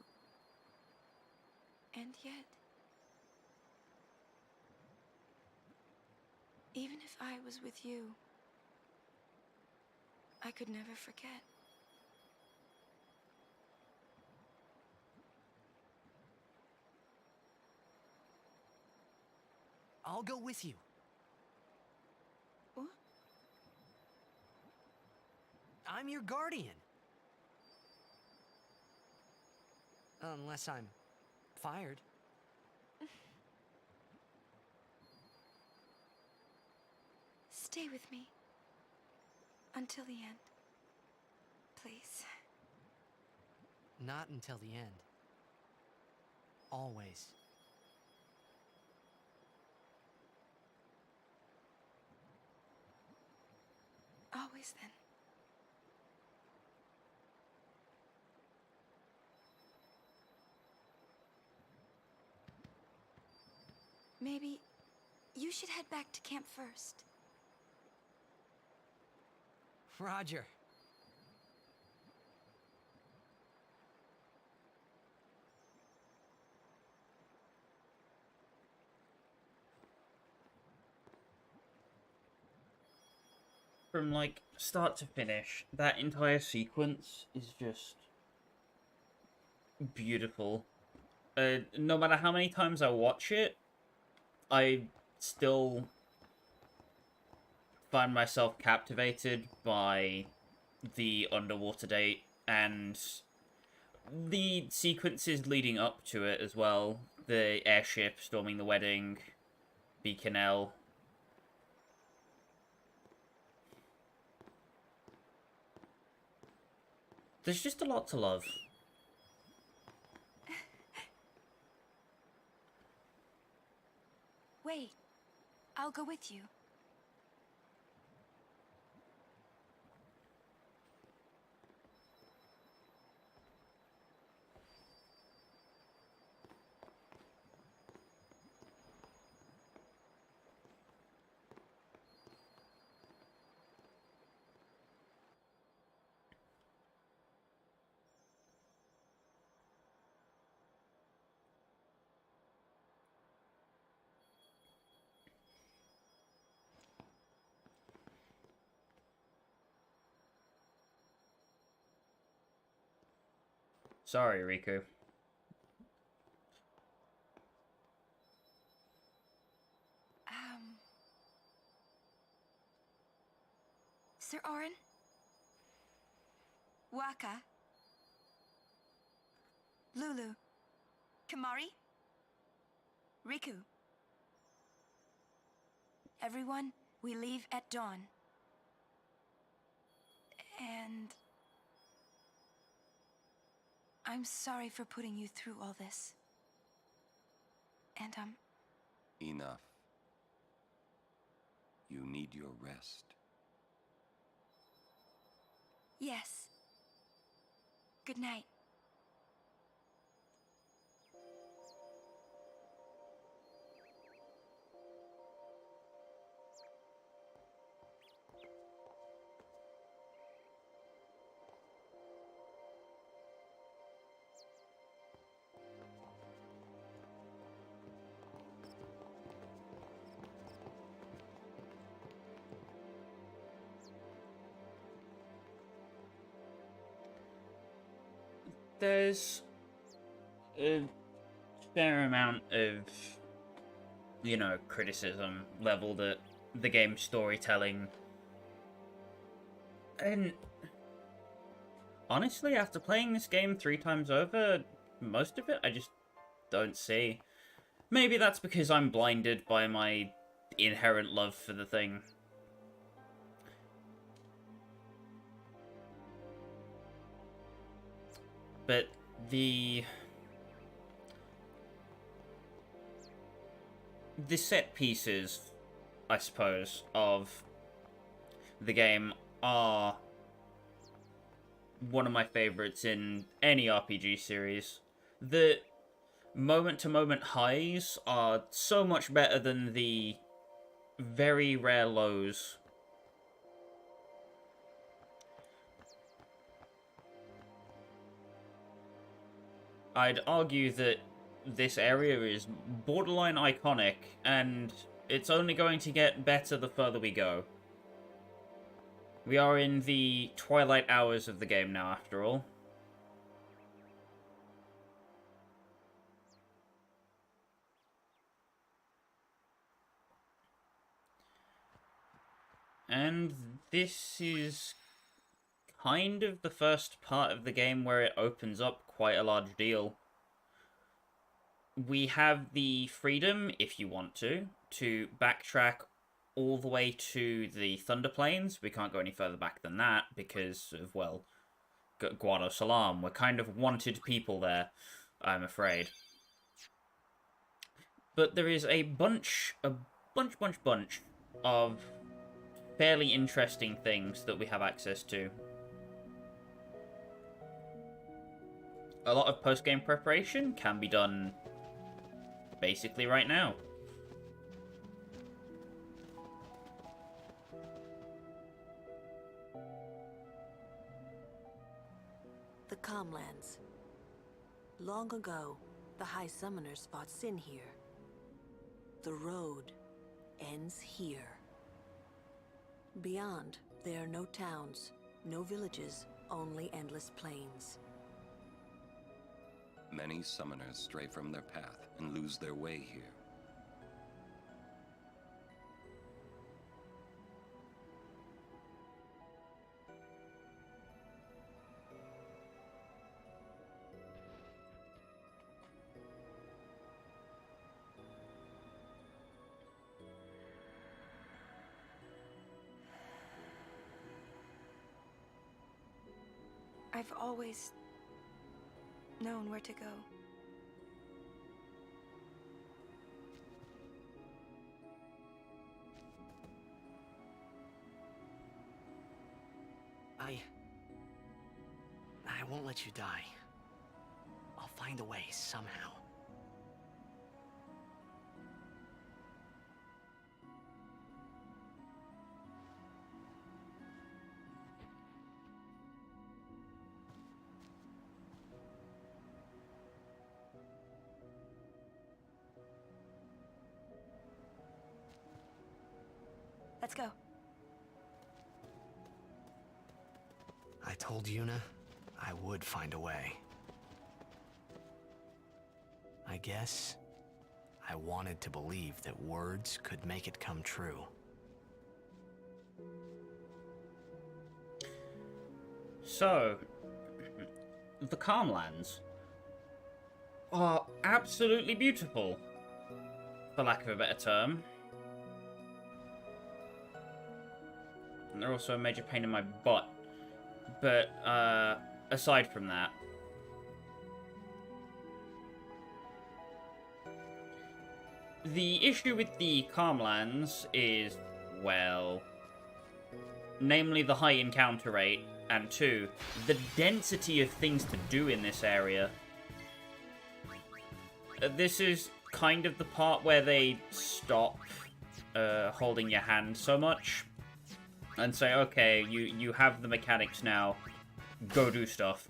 And yet, even if I was with you, I could never forget. I'll go with you. What? I'm your guardian. Unless I'm fired. Stay with me. Until the end. Please. Not until the end. Always. Always then. Maybe you should head back to camp first. Roger. From like start to finish, that entire sequence is just beautiful. No matter how many times I watch it, I still find myself captivated by the underwater date and the sequences leading up to it as well. The airship storming the wedding, Beacon. There's just a lot to love. Wait. I'll go with you. Sorry, Riku. Sir Orin? Waka? Lulu? Kamari? Riku? Everyone, we leave at dawn. And... I'm sorry for putting you through all this. And, Enough. You need your rest. Yes. Good night. There's a fair amount of, you know, criticism leveled at the game's storytelling. And honestly, after playing this game 3 times over, most of it I just don't see. Maybe that's because I'm blinded by my inherent love for the thing. But the set pieces, I suppose, of the game are one of my favorites in any RPG series. The moment-to-moment highs are so much better than the very rare lows. I'd argue that this area is borderline iconic, and it's only going to get better the further we go. We are in the twilight hours of the game now, after all. And this is kind of the first part of the game where it opens up quite a large deal. We have the freedom, if you want to backtrack all the way to the Thunder Plains. We can't go any further back than that because of, well, Guado Salam. We're kind of wanted people there, I'm afraid. But there is a bunch of fairly interesting things that we have access to. A lot of post-game preparation can be done basically right now. The Calmlands. Long ago, the High Summoners fought Sin here. The road ends here. Beyond, there are no towns, no villages, only endless plains. Many summoners stray from their path and lose their way here. I've always known where to go. I won't let you die. I'll find a way somehow. Let's go. I told Yuna I would find a way. I guess I wanted to believe that words could make it come true. So, the Calmlands are absolutely beautiful, for lack of a better term. And they're also a major pain in my butt. But, aside from that, the issue with the Calmlands is, well, namely the high encounter rate, and 2, the density of things to do in this area. This is kind of the part where they stop holding your hand so much and say, okay, you have the mechanics now, go do stuff.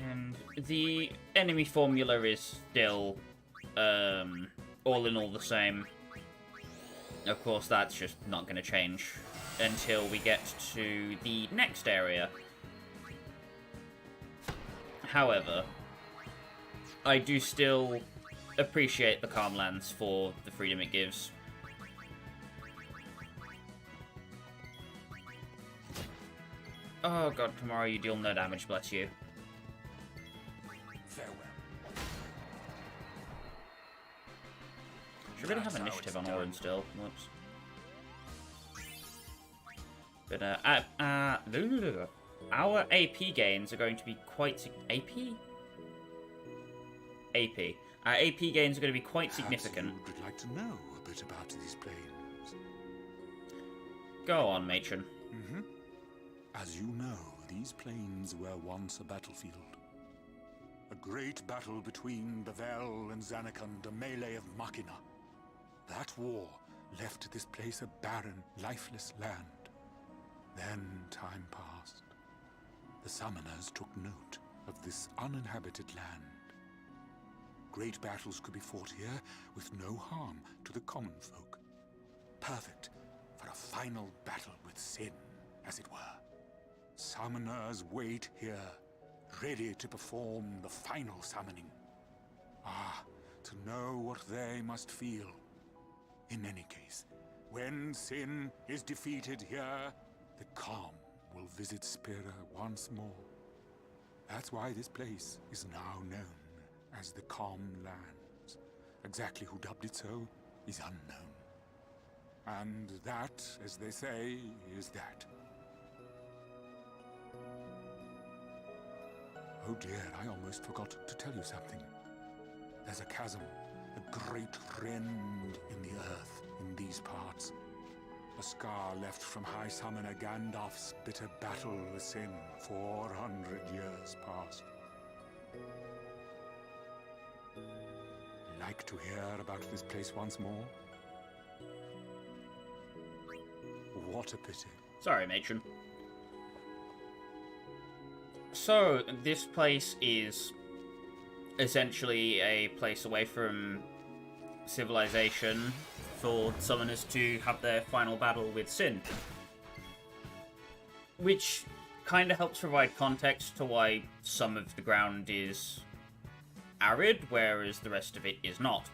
And the enemy formula is still, all in all the same. Of course, that's just not going to change until we get to the next area. However, I do still appreciate the Calmlands for the freedom it gives. Oh god, tomorrow you deal no damage, bless you. Farewell. Should really have That's how initiative it's on Orin done. still. Whoops. But, our AP gains are going to be quite... AP? AP. Our AP gains are going to be quite significant. Perhaps you would like to know a bit about these planes. Go on, matron. As you know, these plains were once a battlefield. A great battle between Bevelle and Zanarkand, a melee of machina. That war left this place a barren, lifeless land. Then time passed. The summoners took note of this uninhabited land. Great battles could be fought here with no harm to the common folk. Perfect for a final battle with sin, as it were. Summoners wait here, ready to perform the final summoning. Ah, to know what they must feel. In any case, when sin is defeated here, the calm will visit Spira once more. That's why this place is now known as the Calm Lands. Exactly who dubbed it so is unknown. And that, as they say, is that. Oh dear, I almost forgot to tell you something. There's a chasm, a great rend in the earth in these parts. A scar left from High Summoner Gandalf's bitter battle with sin 400 years past. Like to hear about this place once more? What a pity. Sorry, matron. So, this place is essentially a place away from civilization for summoners to have their final battle with Sin. Which kind of helps provide context to why some of the ground is arid, whereas the rest of it is not.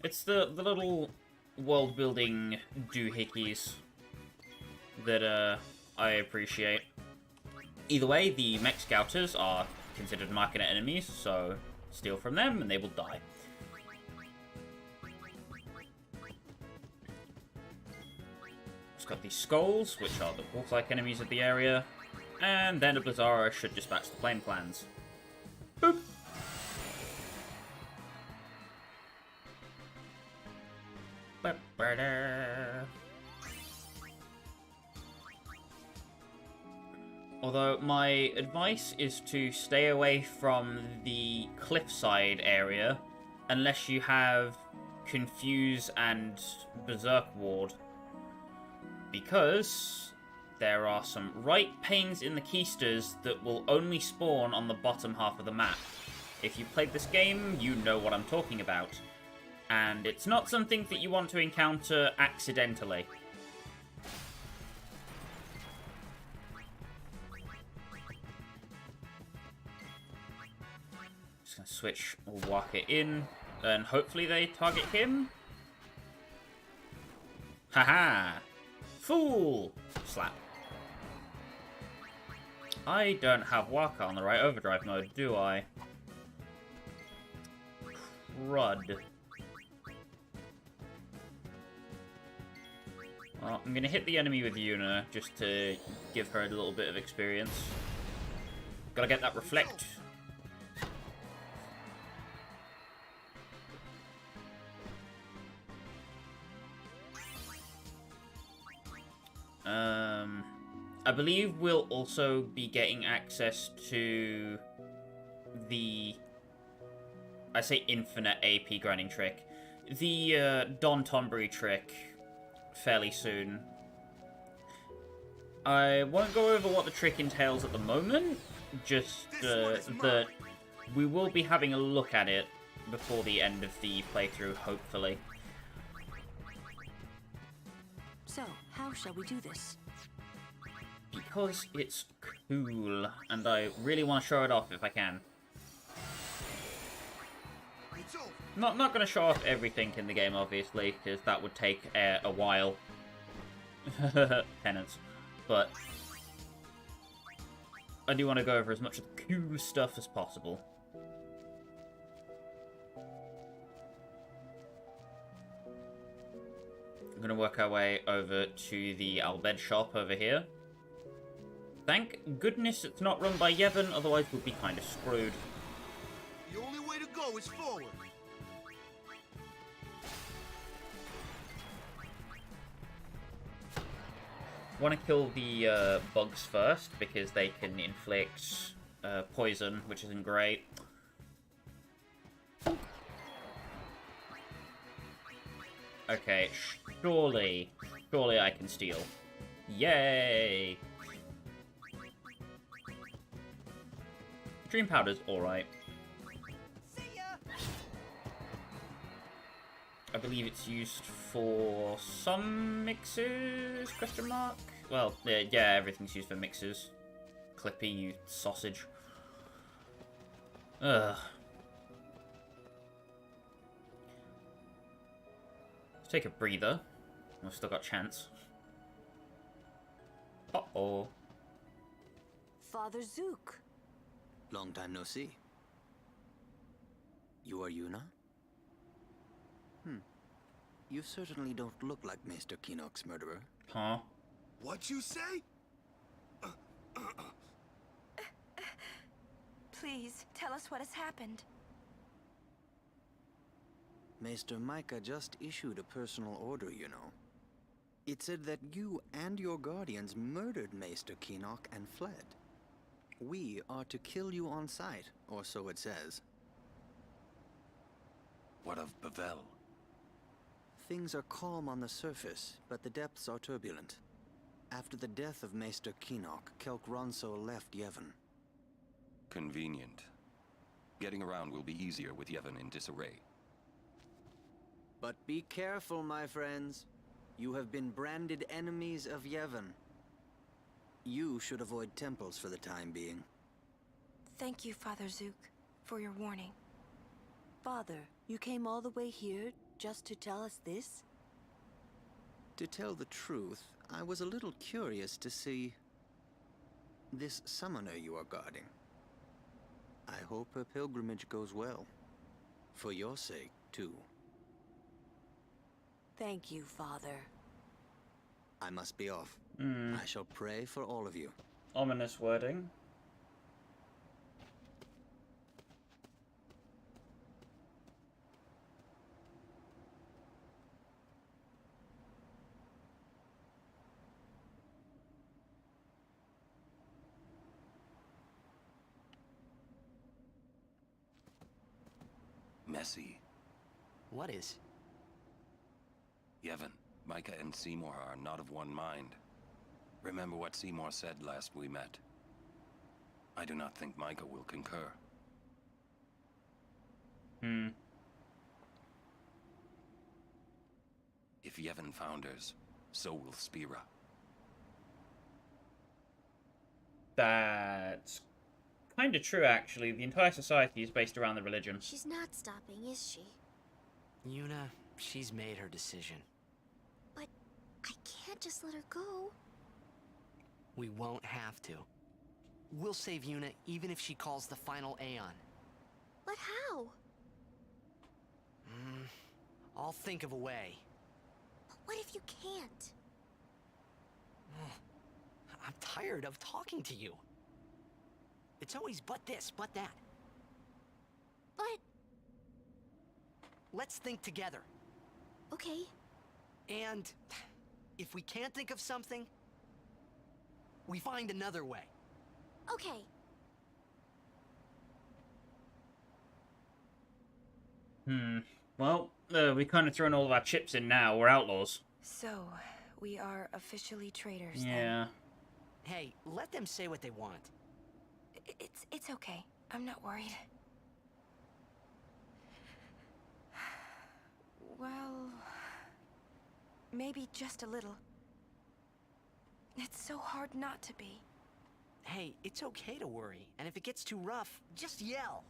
It's the little world-building doohickeys that I appreciate. Either way, the mech scouters are considered machina enemies, so steal from them and they will die. It's got these skulls, which are the wolf-like enemies of the area, and then a Blizzara should dispatch the plane clans. Boop! Although my advice is to stay away from the cliffside area unless you have Confuse and Berserk Ward, because there are some right pains in the keisters that will only spawn on the bottom half of the map. If you've played this game, you know what I'm talking about. And it's not something that you want to encounter accidentally. Just gonna switch Waka in, and hopefully they target him. Haha! Fool! Slap. I don't have Waka on the right overdrive mode, do I? Crud. Well, I'm gonna hit the enemy with Yuna, just to give her a little bit of experience. Gotta get that reflect. I believe we'll also be getting access to the... I say infinite AP grinding trick. The Don Tombury trick fairly soon. I won't go over what the trick entails at the moment, just that we will be having a look at it before the end of the playthrough, hopefully. So, how shall we do this? Because it's cool, and I really want to show it off if I can. Not going to show off everything in the game, obviously, because that would take a while. Penance. But I do want to go over as much of the cool stuff as possible. I'm going to work our way over to the Bhed shop over here. Thank goodness it's not run by Yevon, otherwise we'd be kind of screwed. The only way to go is forward. Want to kill the bugs first, because they can inflict poison, which isn't great. Okay, surely I can steal. Yay! Dream Powder's alright. I believe it's used for some mixes, question mark? Well, yeah, everything's used for mixes. Clippy, you sausage. Ugh. Let's take a breather. We've still got a chance. Uh-oh. Father Zook. Long time no see. You are Yuna? You certainly don't look like Maester Keenock's murderer. Huh? What you say? Please, tell us what has happened. Maester Micah just issued a personal order, you know. It said that you and your guardians murdered Maester Keenock and fled. We are to kill you on sight, or so it says. What of Bevelle? Things are calm on the surface, but the depths are turbulent. After the death of Maester Keenock, Kelk Ronso left Yevon. Convenient. Getting around will be easier with Yevon in disarray. But be careful, my friends. You have been branded enemies of Yevon. You should avoid temples for the time being. Thank you, Father Zook, for your warning. Father, you came all the way here just to tell us this? To tell the truth, I was a little curious to see this summoner you are guarding. I hope her pilgrimage goes well. For your sake, too. Thank you, Father. I must be off. I shall pray for all of you. Ominous wording. Messy. What is? Yevon, Micah and Seymour are not of one mind. Remember what Seymour said last we met. I do not think Micah will concur. If Yevon founders, so will Spira. That's kind of true, actually. The entire society is based around the religion. She's not stopping, is she? Yuna, she's made her decision. But I can't just let her go. We won't have to. We'll save Yuna even if she calls the final Aeon. But how? I'll think of a way. But what if you can't? I'm tired of talking to you. It's always but this, but that. But... Let's think together. Okay. And if we can't think of something, we find another way. Okay. Well, we kind of thrown all of our chips in now. We're outlaws. So, we are officially traitors then. Yeah. Hey, let them say what they want. It's okay. I'm not worried. Well, maybe just a little. It's so hard not to be. Hey, it's okay to worry, and if it gets too rough, just yell.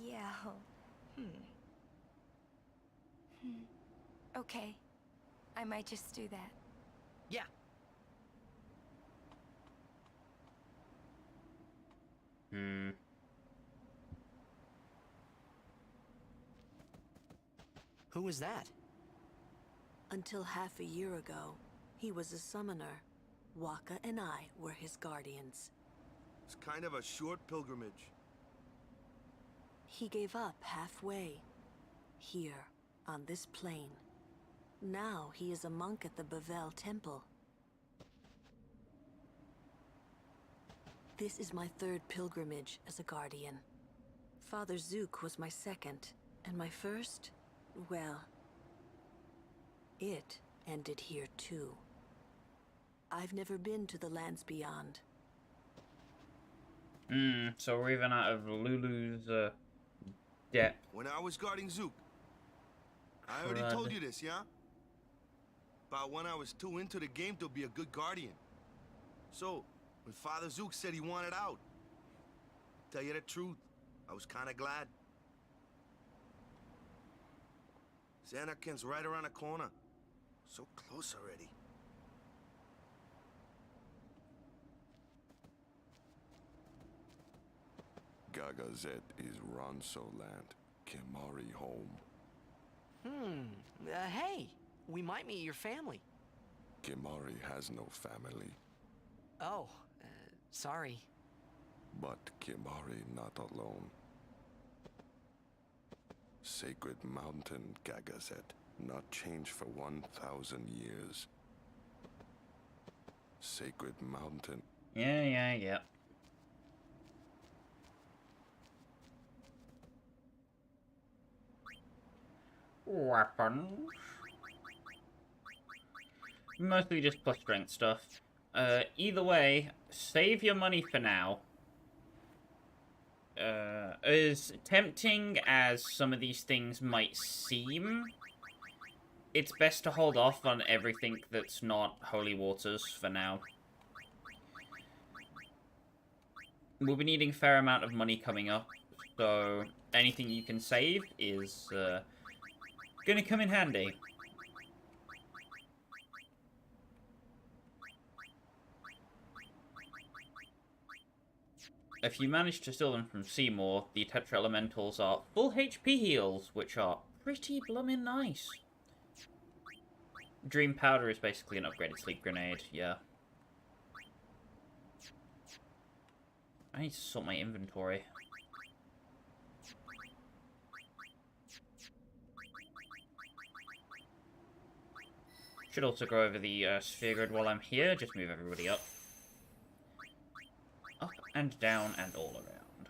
Yell. Okay. I might just do that. Yeah. Who was that? Until half a year ago, he was a summoner. Waka and I were his guardians. It's kind of a short pilgrimage. He gave up halfway. Here, on this plane. Now he is a monk at the Bevelle temple. This is my third pilgrimage as a guardian. Father Zook was my second, and my first, well, it ended here too. I've never been to the lands beyond. So we're even out of Lulu's depth. When I was guarding Zook, I already told you this, yeah? About when I was too into the game to be a good guardian. So, when Father Zook said he wanted out, tell you the truth, I was kind of glad. Xanakin's right around the corner. So close already. Gagazet is Ronso land. Kimari home. Hey, we might meet your family. Kimari has no family. Oh, sorry. But Kimari not alone. Sacred mountain, Gagazet. Not changed for 1,000 years. Sacred mountain. Yeah. Weapons. Mostly just plus strength stuff. Either way, save your money for now. As tempting as some of these things might seem, it's best to hold off on everything that's not holy waters for now. We'll be needing a fair amount of money coming up, so anything you can save is gonna come in handy. If you manage to steal them from Seymour, the Tetra Elementals are full HP heals, which are pretty bloomin' nice. Dream Powder is basically an upgraded sleep grenade, yeah. I need to sort my inventory. Should also go over the sphere grid while I'm here, just move everybody up. Up and down and all around.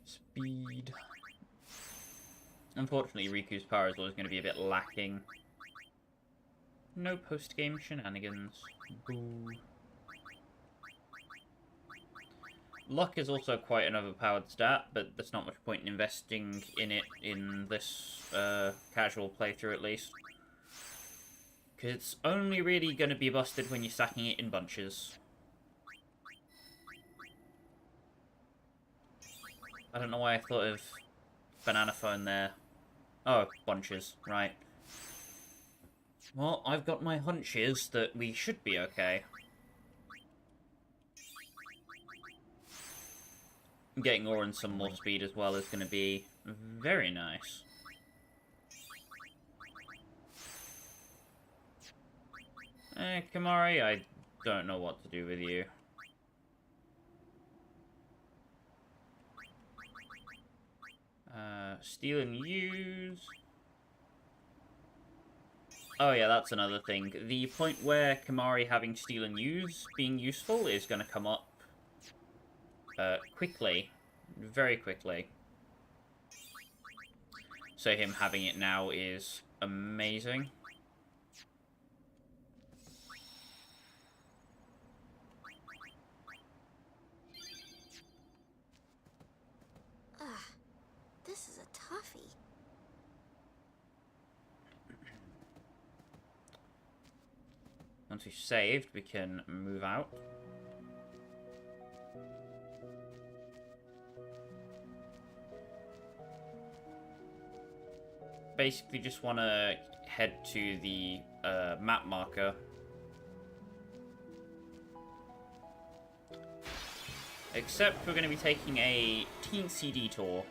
Speed. Unfortunately, Riku's power is always going to be a bit lacking. No post-game shenanigans. Boo. Luck is also quite an overpowered stat, but there's not much point in investing in it in this casual playthrough, at least. Because it's only really going to be busted when you're stacking it in bunches. I don't know why I thought of banana phone there. Oh, bunches, right. Well, I've got my hunches that we should be okay. Getting Orin some more speed as well is going to be very nice. Kamari, I don't know what to do with you. Steal and use. Oh yeah, that's another thing. The point where Kamari having steal and use being useful is going to come up quickly. Very quickly. So him having it now is amazing. This is a toughie. Once we've saved, we can move out. Basically just want to head to the map marker. Except we're going to be taking a teensy detour.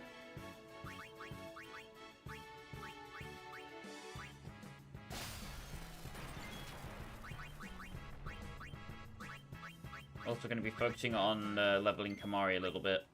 Also going to be focusing on leveling Kamari a little bit.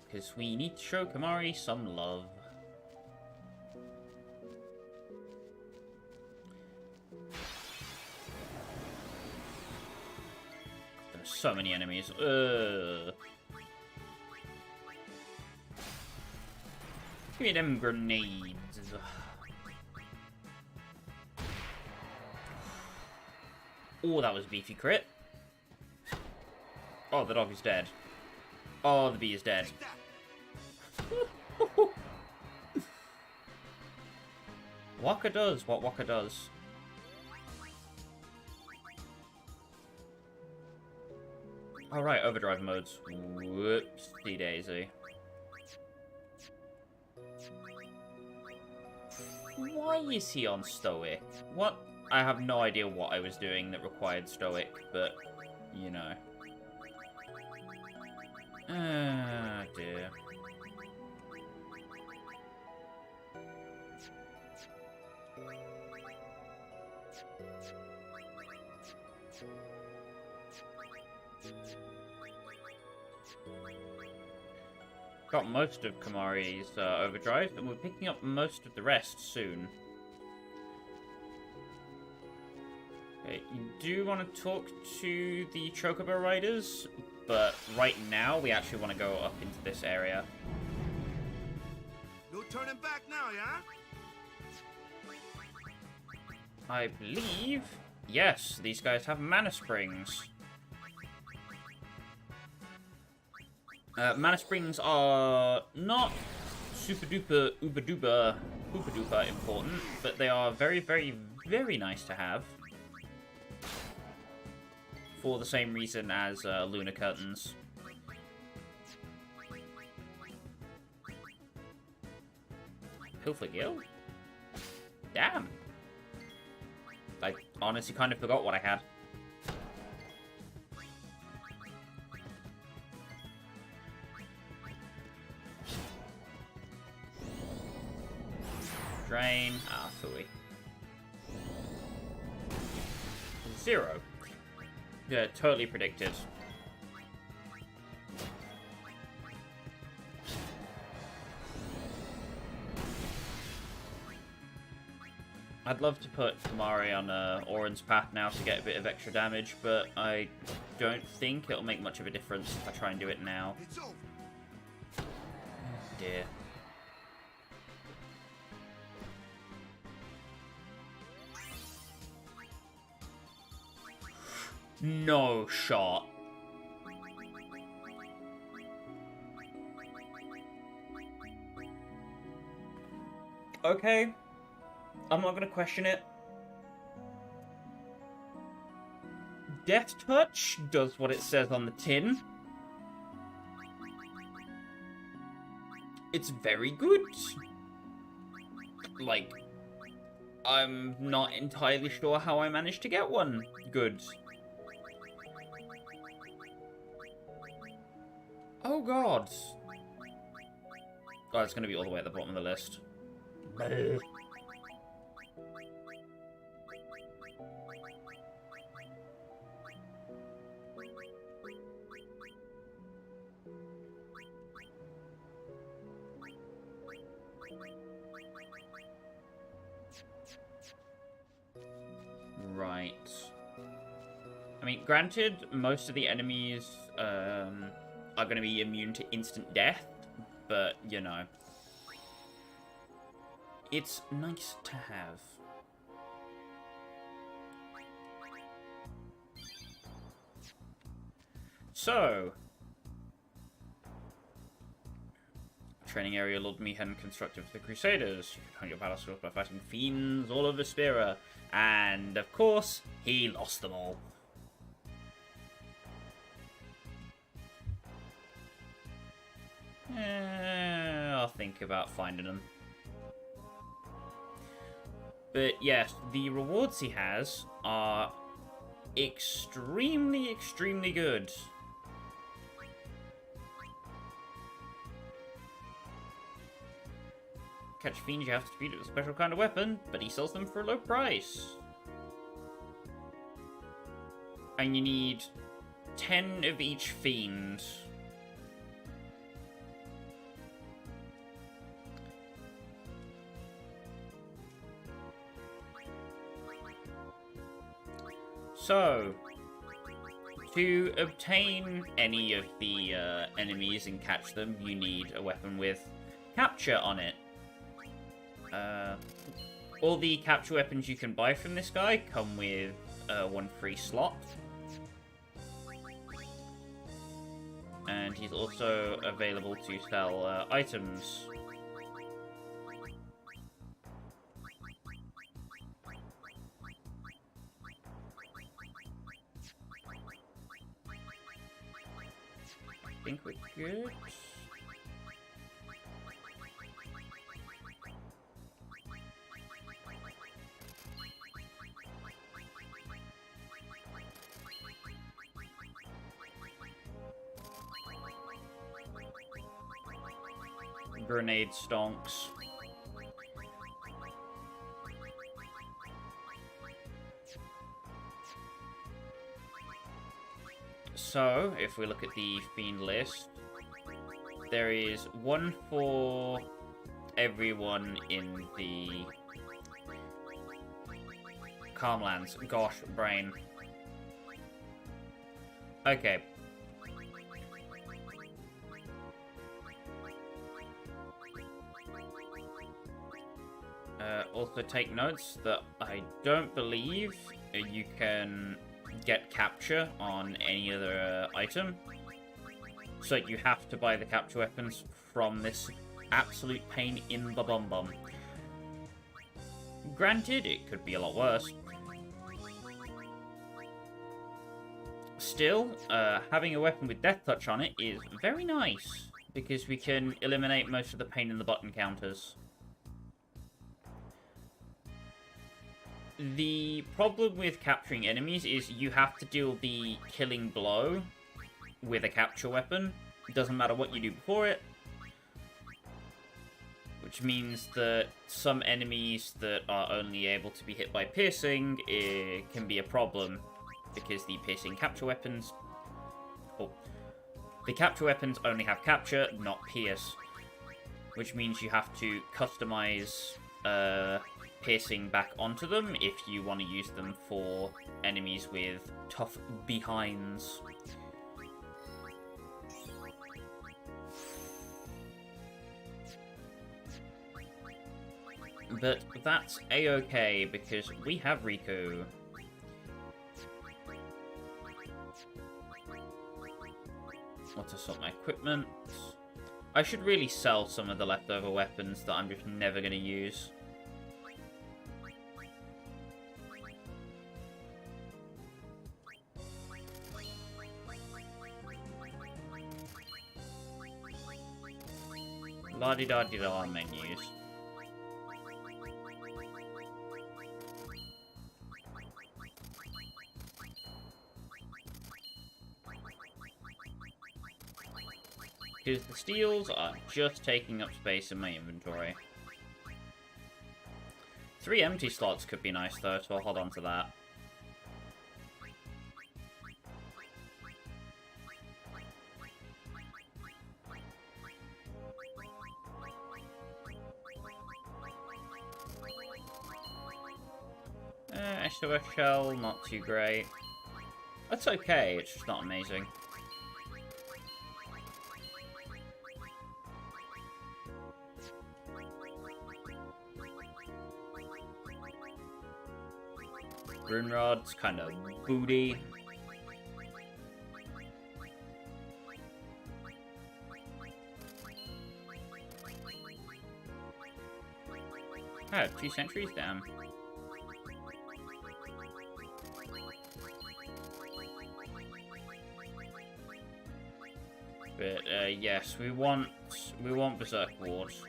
Because we need to show Kamari some love. There's so many enemies. Give me them grenades. Oh, that was a beefy crit. Oh, the dog is dead. Oh, the bee is dead. Waka does what Waka does. Alright, overdrive modes. Whoopsie daisy. Why is he on Stoic? What? I have no idea what I was doing that required Stoic, but, you know. Ah, dear. Got most of Kamari's overdrive, and we're picking up most of the rest soon. Okay, you do want to talk to the Chocobo Riders, but right now we actually want to go up into this area. No turning back now, yeah? I believe, yes, these guys have mana springs. Mana springs are not super duper uber duper important, but they are very, very, very nice to have. For the same reason as lunar curtains. Pilfer Gill? Damn. I honestly kind of forgot what I had. Drain. Ah, phooey. 0. Yeah, totally predicted. I'd love to put Tamari on Auron's path now to get a bit of extra damage, but I don't think it'll make much of a difference if I try and do it now. Oh dear. No shot. Okay. I'm not going to question it. Death Touch does what it says on the tin. It's very good. Like, I'm not entirely sure how I managed to get one good. Oh god. Oh, it's going to be all the way at the bottom of the list. Right. I mean, granted, most of the enemies are going to be immune to instant death, but, you know, it's nice to have. So, training area Lord Meehan constructed for the Crusaders. You can find your battle skills by fighting fiends all over Spira. And, of course, he lost them all. I'll think about finding them. But yes, the rewards he has are extremely, extremely good. Catch fiends, you have to defeat it with a special kind of weapon, but he sells them for a low price. And you need 10 of each fiend. So, to obtain any of the enemies and catch them, you need a weapon with capture on it. All the capture weapons you can buy from this guy come with one free slot. And he's also available to sell items. I think we're good. Grenade stonks. So, if we look at the fiend list, there is one for everyone in the Calmlands. Gosh, brain. Okay. Also take notes that I don't believe you can get capture on any other item. So you have to buy the capture weapons from this absolute pain in the bum. Granted, it could be a lot worse. Still, having a weapon with Death Touch on it is very nice, because we can eliminate most of the pain in the butt encounters. The problem with capturing enemies is you have to deal the killing blow with a capture weapon. It doesn't matter what you do before it. Which means that some enemies that are only able to be hit by piercing, it can be a problem. Because the piercing capture weapons... Oh. The capture weapons only have capture, not pierce. Which means you have to customize piercing back onto them if you want to use them for enemies with tough behinds. But that's a-okay because we have Riku. Want to sort my equipment. I should really sell some of the leftover weapons that I'm just never going to use. La-di-da-di-da menus. Because the steels are just taking up space in my inventory. 3 empty slots could be nice though, so I'll hold on to that. SOS shell, not too great. That's okay, it's just not amazing. Rune rod's kind of booty. Oh, 2 centuries down. But yes, we want Berserk Wards.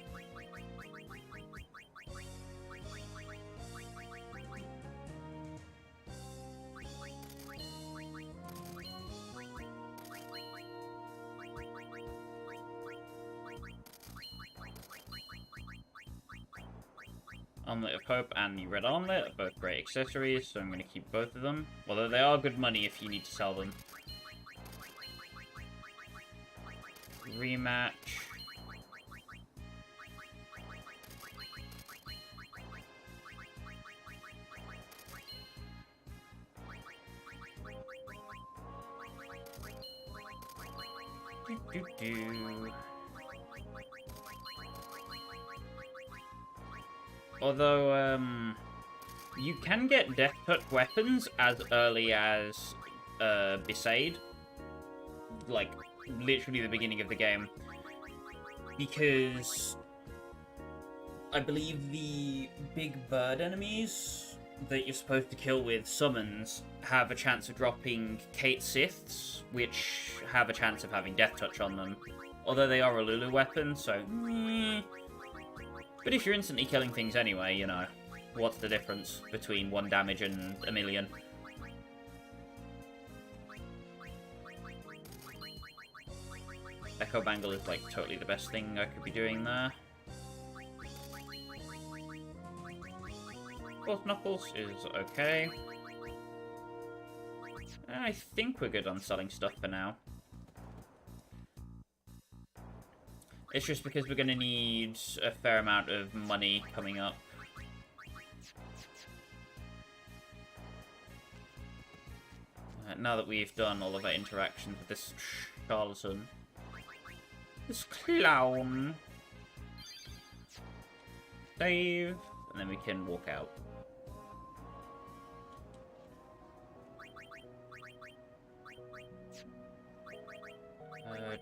Armlet of Hope and the Red Armlet are both great accessories, so I'm going to keep both of them. Although they are good money if you need to sell them. Rematch. Although, you can get Death Touch weapons as early as Bhed. Like, literally the beginning of the game. Because I believe the big bird enemies that you're supposed to kill with summons have a chance of dropping Kate Siths, which have a chance of having Death Touch on them. Although they are a Lulu weapon, so... But if you're instantly killing things anyway, you know, what's the difference between 1 damage and a million? Echo Bangle is like totally the best thing I could be doing there. Fourth Knuckles is okay. I think we're good on selling stuff for now. It's just because we're going to need a fair amount of money coming up. Now that we've done all of our interactions with this charlatan. This clown. Save, and then we can walk out.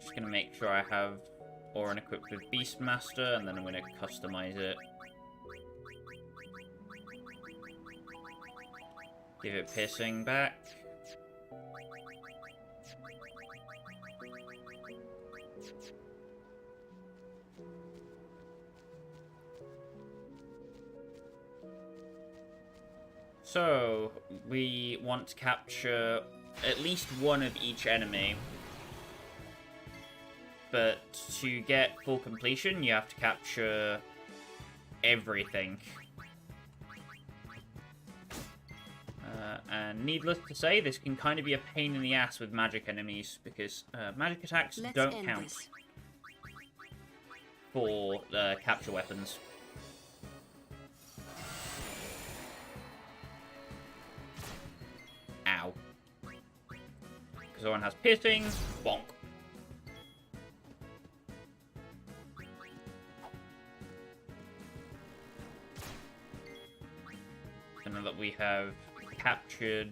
Just going to make sure I have Auron equipped with Beastmaster, and then I'm going to customize it. Give it piercing back. So, we want to capture at least one of each enemy. But to get full completion, you have to capture everything. And needless to say, this can kind of be a pain in the ass with magic enemies, because magic attacks don't count for capture weapons. Zoran has piercing. Bonk. And now that we have captured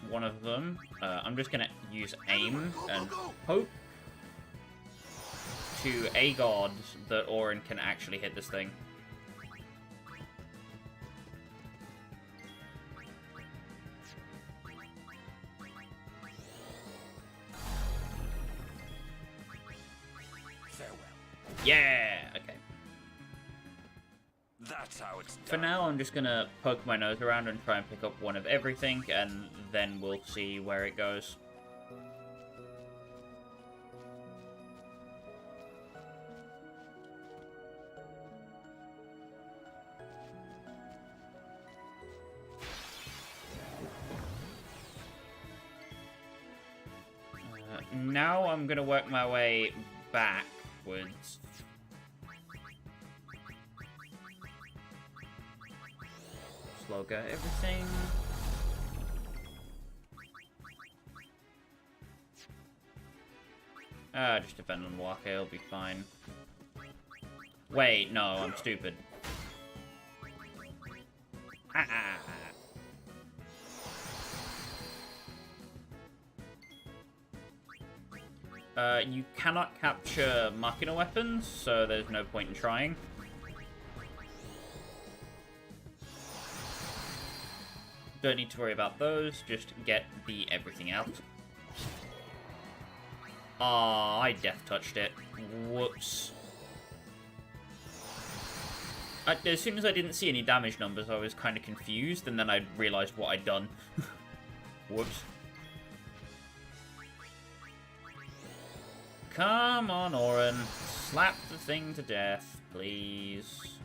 one of them, I'm just gonna use aim and hope to a god that Orin can actually hit this thing. Farewell. Yeah! Okay. That's how it's done. For now, I'm just gonna poke my nose around and try and pick up one of everything, and then we'll see where it goes. Now I'm gonna work my way backwards. Slow go everything. Just defend on walk, it'll be fine. Wait, no, I'm stupid. You cannot capture machina weapons, so there's no point in trying. Don't need to worry about those, just get the everything out. Ah, I death touched it. Whoops. As soon as I didn't see any damage numbers, I was kind of confused, and then I realized what I'd done. Whoops. Come on, Orin. Slap the thing to death, please.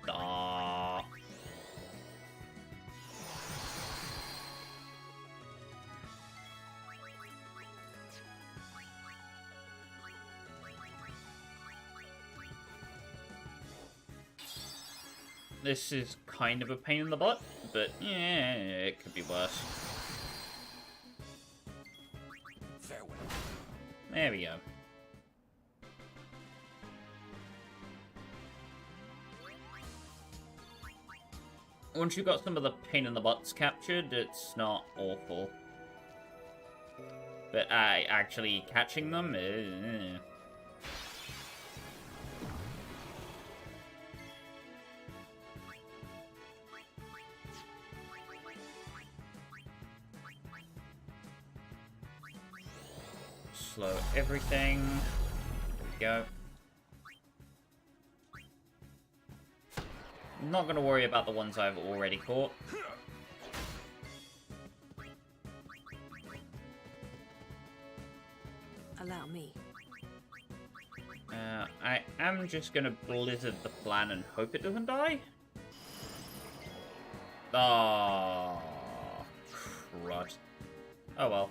Ah. This is kind of a pain in the butt, but yeah, it could be worse. Farewell. There we go. Once you've got some of the pain in the butts captured, it's not awful. But actually catching them, slow everything. There we go. I'm not going to worry about the ones I've already caught. Allow me. I am just going to blizzard the plan and hope it doesn't die. Oh, crud. Oh well.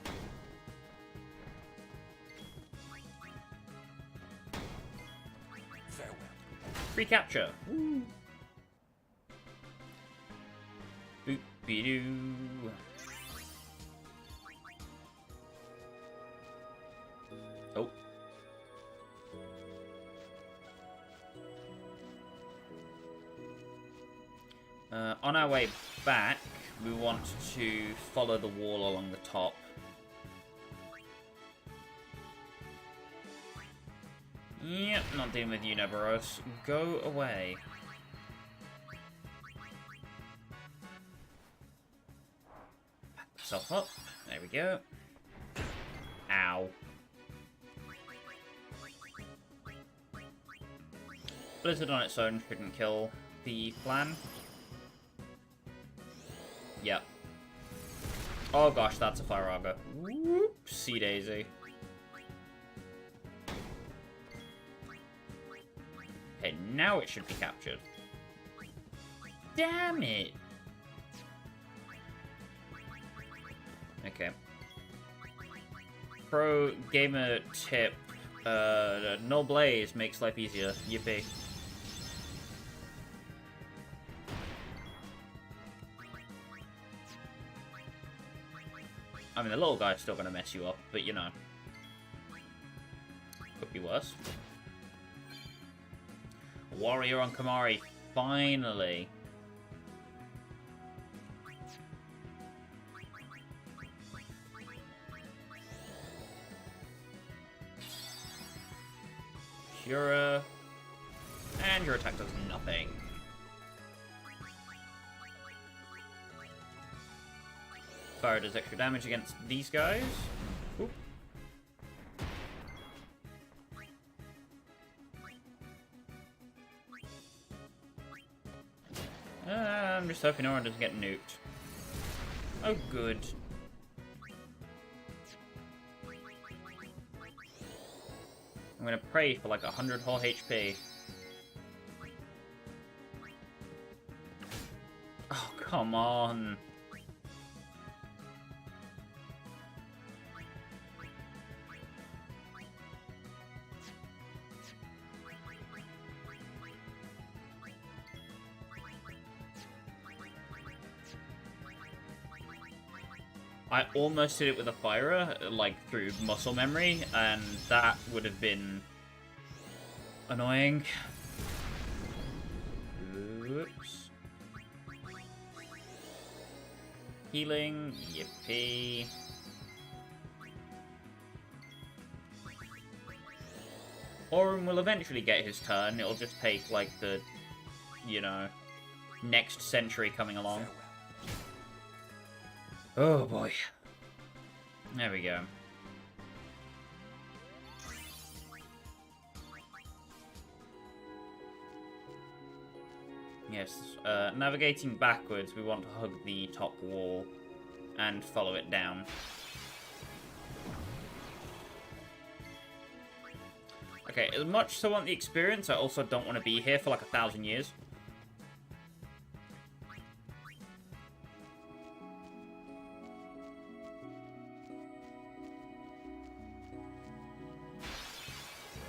Farewell. Free capture. Woo. Boop-be-doo. Oh. On our way back, we want to follow the wall along the top. Yep, not dealing with you, Neveros. Go away. Back yourself up. There we go. Ow. Blizzard on its own shouldn't kill the plan. Yep. Oh gosh, that's a Firaga. Whoopsie daisy. Okay, now it should be captured. Damn it! Okay. Pro gamer tip. Null Blaze makes life easier. Yippee. I mean, the little guy's still gonna mess you up, but you know. Could be worse. Warrior on Kamari, finally. Cura. And your attack does nothing. Fire does extra damage against these guys. Oop. I'm just hoping no one doesn't get nuked. Oh, good. I'm gonna pray for like 100 whole HP. Oh, come on. I almost hit it with a firer, like, through muscle memory, and that would have been annoying. Oops. Healing, yippee. Orin will eventually get his turn, it'll just take, like, the, you know, next century coming along. Oh boy. There we go. Yes, navigating backwards, we want to hug the top wall and follow it down. Okay, as much as I want the experience, I also don't want to be here for like 1,000 years.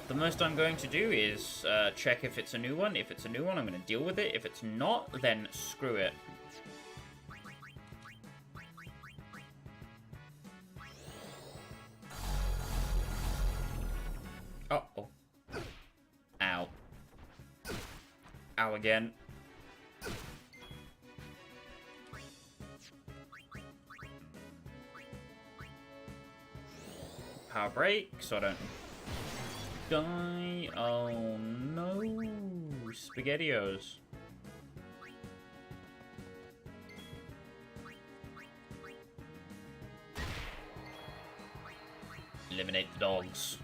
The most I'm going to do is check if it's a new one. If it's a new one, I'm going to deal with it. If it's not, then screw it. Uh-oh. Ow. Ow again. Power break, so I don't die. Oh no. SpaghettiOs. Eliminate the dogs.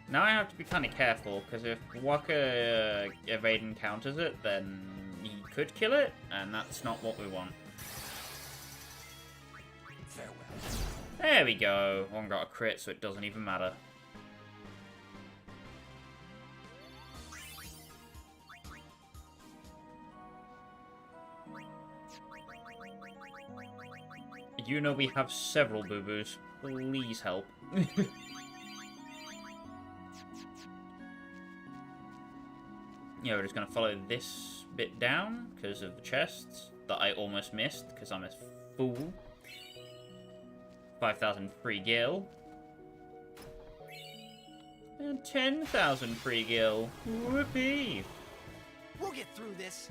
Now I have to be kind of careful, because if Waka evade encounters it, then he could kill it, and that's not what we want. Farewell. There we go. One got a crit, so it doesn't even matter. You know we have several boo-boos. Please help. Yeah, we're just going to follow this bit down because of the chests that I almost missed because I'm a fool. 5,000 free gil. And 10,000 free gil. Whoopee! We'll get through this.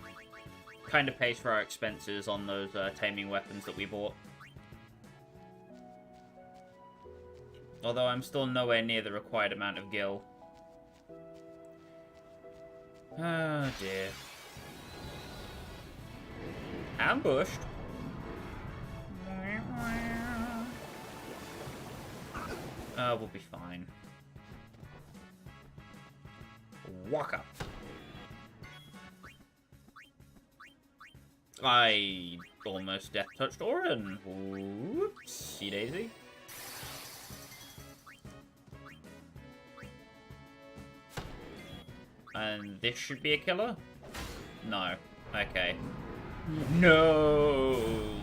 Kind of pays for our expenses on those taming weapons that we bought. Although I'm still nowhere near the required amount of gil. Oh dear. Ambushed? We'll be fine. Waka. I almost death touched Orin. Whoopsie daisy. And this should be a killer? No. Okay. No!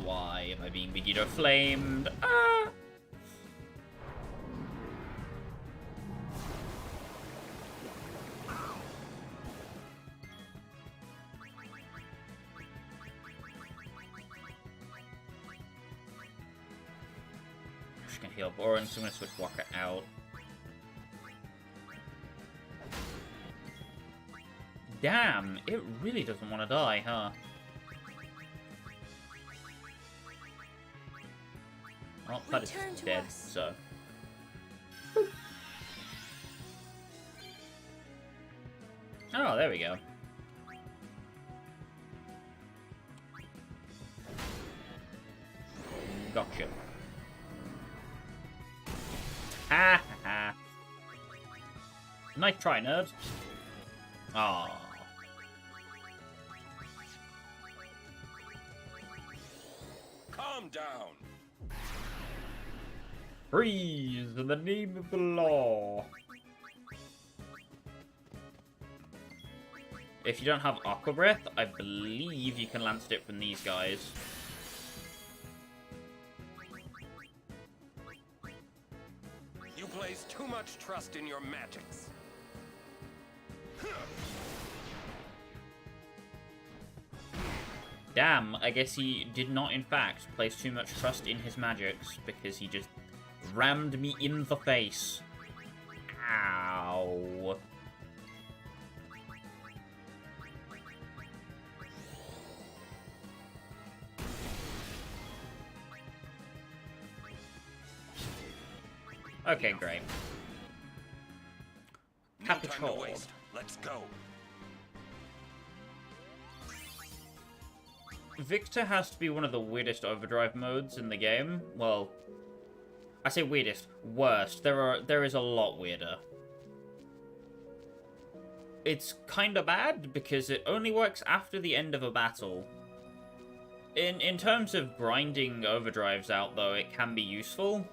Why am I being Vegeta flamed? Ah! just gonna heal up Orin, so I'm gonna switch Walker out. Damn, it really doesn't want to die, huh? Oh, that is dead, so... Oh, there we go. Gotcha. Ha ha ha. Nice try, nerd. Aww. Calm down. Freeze in the name of the law. If you don't have Aqua Breath, I believe you can lance it from these guys. You place too much trust in your magics. Damn, I guess he did not in fact place too much trust in his magics, because he just rammed me in the face. Ow. Okay, great. No time to waste. Let's go. Victor has to be one of the weirdest overdrive modes in the game. Well, I say weirdest, worst. There is a lot weirder. It's kinda bad because it only works after the end of a battle. In terms of grinding overdrives out though, it can be useful,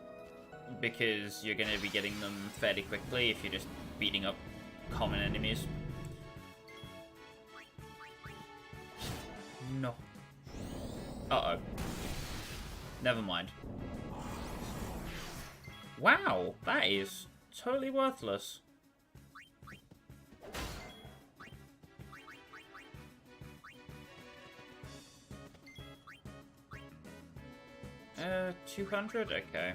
because you're going to be getting them fairly quickly if you're just beating up common enemies. No. Uh-oh. Never mind. Wow, that is totally worthless. Uh, 200? Okay.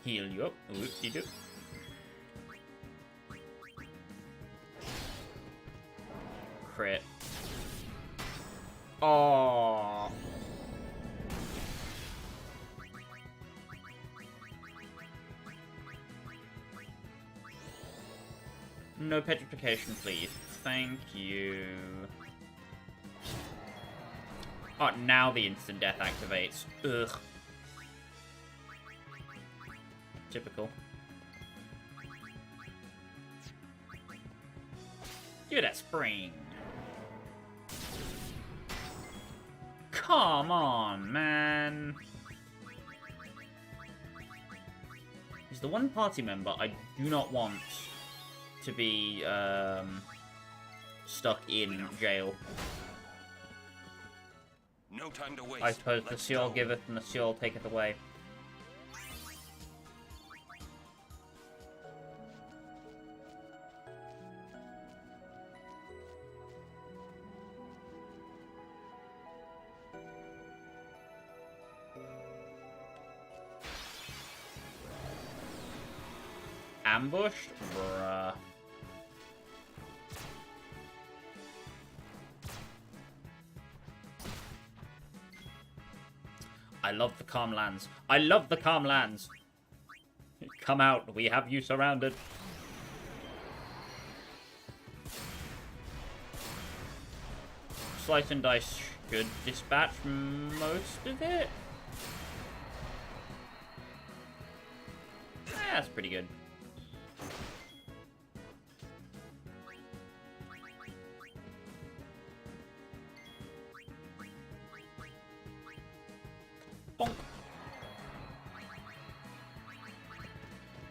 Heal you up. Whoop-de-doop. Crit. Oh. No petrification, please. Thank you. Oh, now the instant death activates. Ugh. Typical. Give it a spring. Come on, man. He's the one party member I do not want to be stuck in jail. No time to waste. I suppose the seal giveth and the seal taketh away. Ambushed? Bruh. I love the calm lands. I love the calm lands. Come out, we have you surrounded. Slice and dice should dispatch most of it. That's pretty good. Bonk.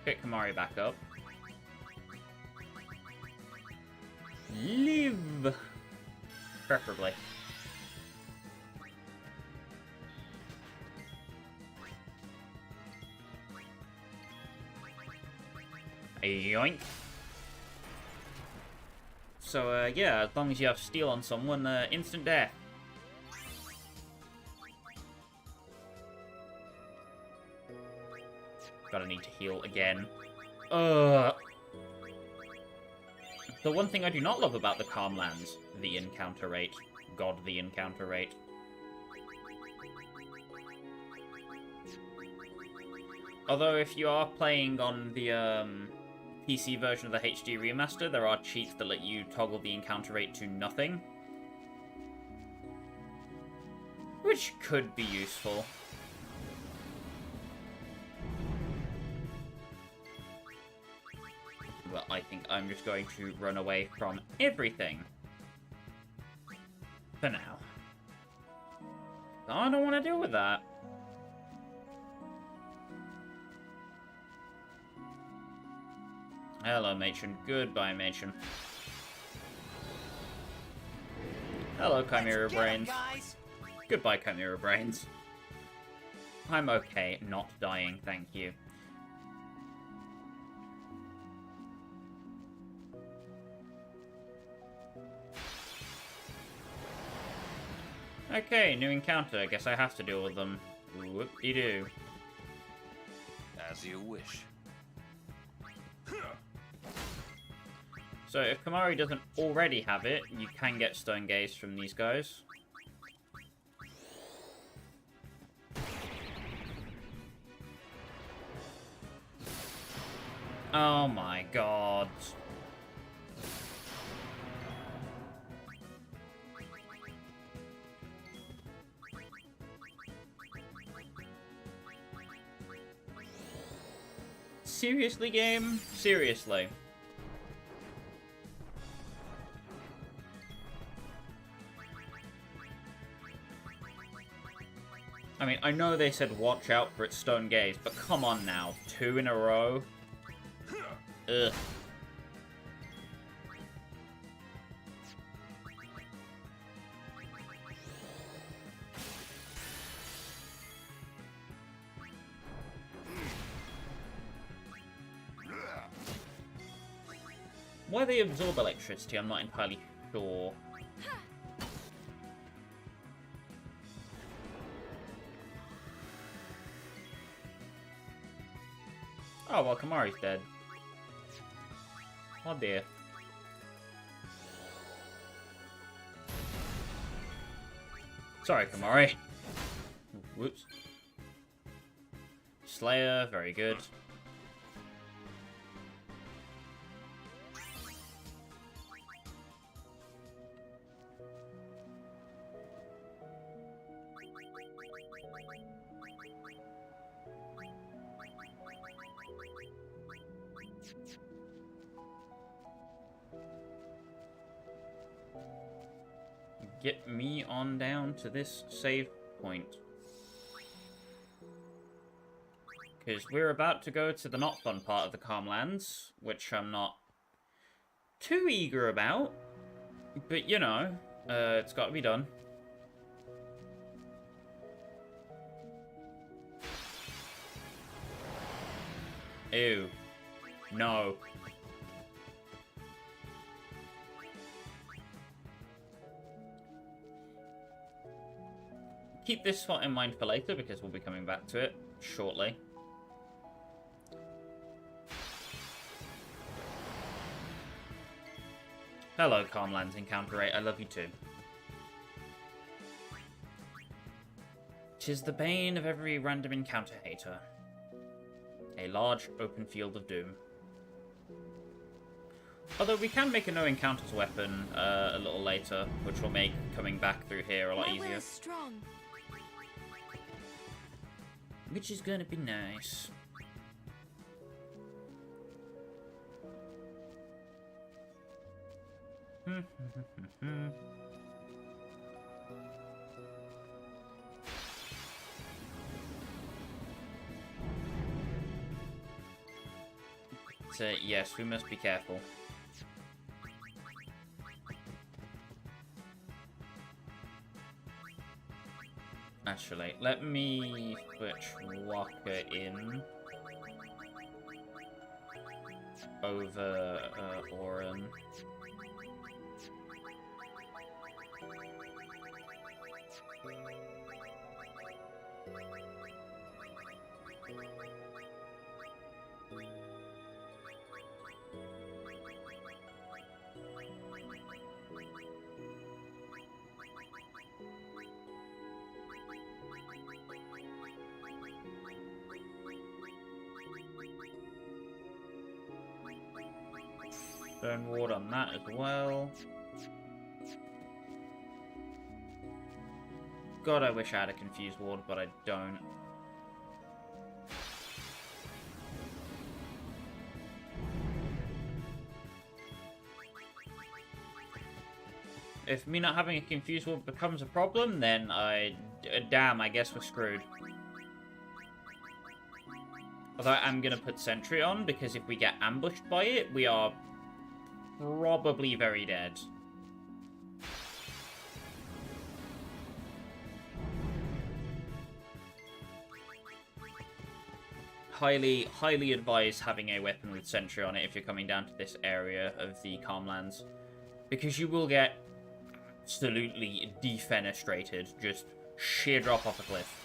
Pick Kamari back up. Live! Preferably. Yoink. So, yeah, as long as you have steal on someone, instant death. Gotta need to heal again. The one thing I do not love about the Calm Lands, the encounter rate. God, the encounter rate. Although, if you are playing on the PC version of the HD Remaster, there are cheats that let you toggle the encounter rate to nothing. Which could be useful. Well, I think I'm just going to run away from everything. For now. I don't want to deal with that. Hello, matron. Goodbye, matron. Hello, Chimera Brains. Goodbye, Chimera Brains. I'm okay, not dying, thank you. Okay, new encounter. I guess I have to deal with them. Whoop-de-doo. As you wish. So if Kamari doesn't already have it, you can get Stone Gaze from these guys. Oh my god. Seriously, game? Seriously. I mean, I know they said watch out for its Stone Gaze, but come on now. 2 in a row? Ugh. Why they absorb electricity, I'm not entirely sure. Oh, well, Kamari's dead. Oh dear. Sorry, Kamari. Whoops. Slayer, very good. Get me on down to this save point. Because we're about to go to the not fun part of the Calm Lands, which I'm not too eager about. But, you know, it's got to be done. Ew. No. Keep this spot in mind for later, because we'll be coming back to it shortly. Hello, Calmlands Encounter 8. I love you too. 'Tis the bane of every random encounter hater. A large open field of doom. Although we can make a no encounters weapon a little later, which will make coming back through here a lot easier. My will is strong. Which is gonna be nice. So, yes, we must be careful. Actually, let me switch Walker in over Oren. Stone ward on that as well. God, I wish I had a confused ward, but I don't. If me not having a confused ward becomes a problem, then damn, I guess we're screwed. Although I'm gonna put sentry on, because if we get ambushed by it, we are probably very dead. Highly advise having a weapon with sentry on it if you're coming down to this area of the Calmlands. Because you will get absolutely defenestrated. Just sheer drop off a cliff.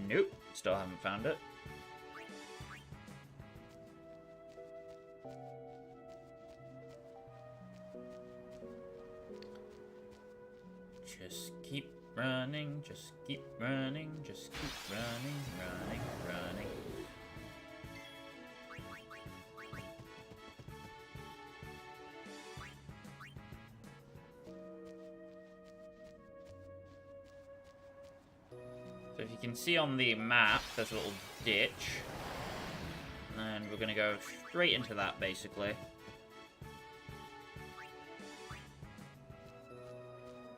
Nope, still haven't found it. Just keep running, just keep running, just keep running, running. So if you can see on the map, there's a little ditch. And we're gonna go straight into that, basically.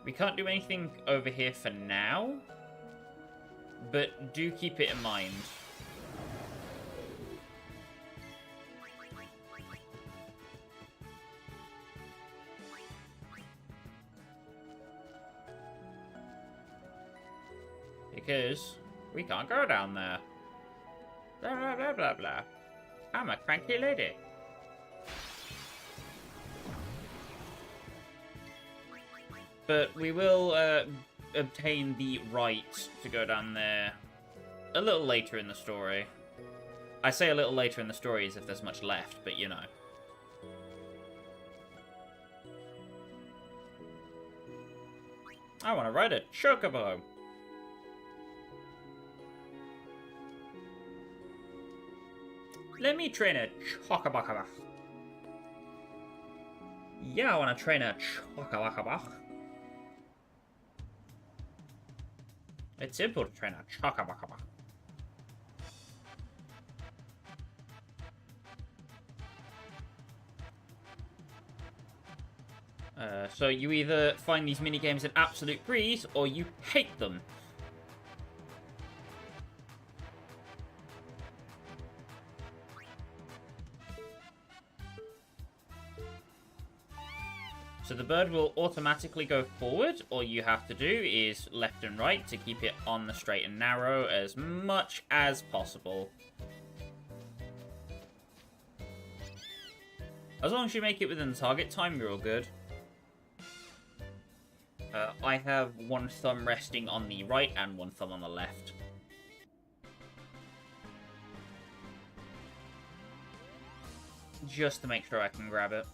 We can't do anything over here for now, but do keep it in mind. Because we can't go down there. Blah, blah, blah, blah, blah. I'm a cranky lady. But we will obtain the right to go down there a little later in the story. I say a little later in the story as if there's much left, but you know. I want to ride a chocobo. Let me train a chocobo. Yeah, I want to train a chocobo. It's simple to train a chocobo. So you either find these minigames an absolute breeze, or you hate them. So the bird will automatically go forward. All you have to do is left and right to keep it on the straight and narrow as much as possible. As long as you make it within the target time, you're all good. I have one thumb resting on the right and one thumb on the left. Just to make sure I can grab it.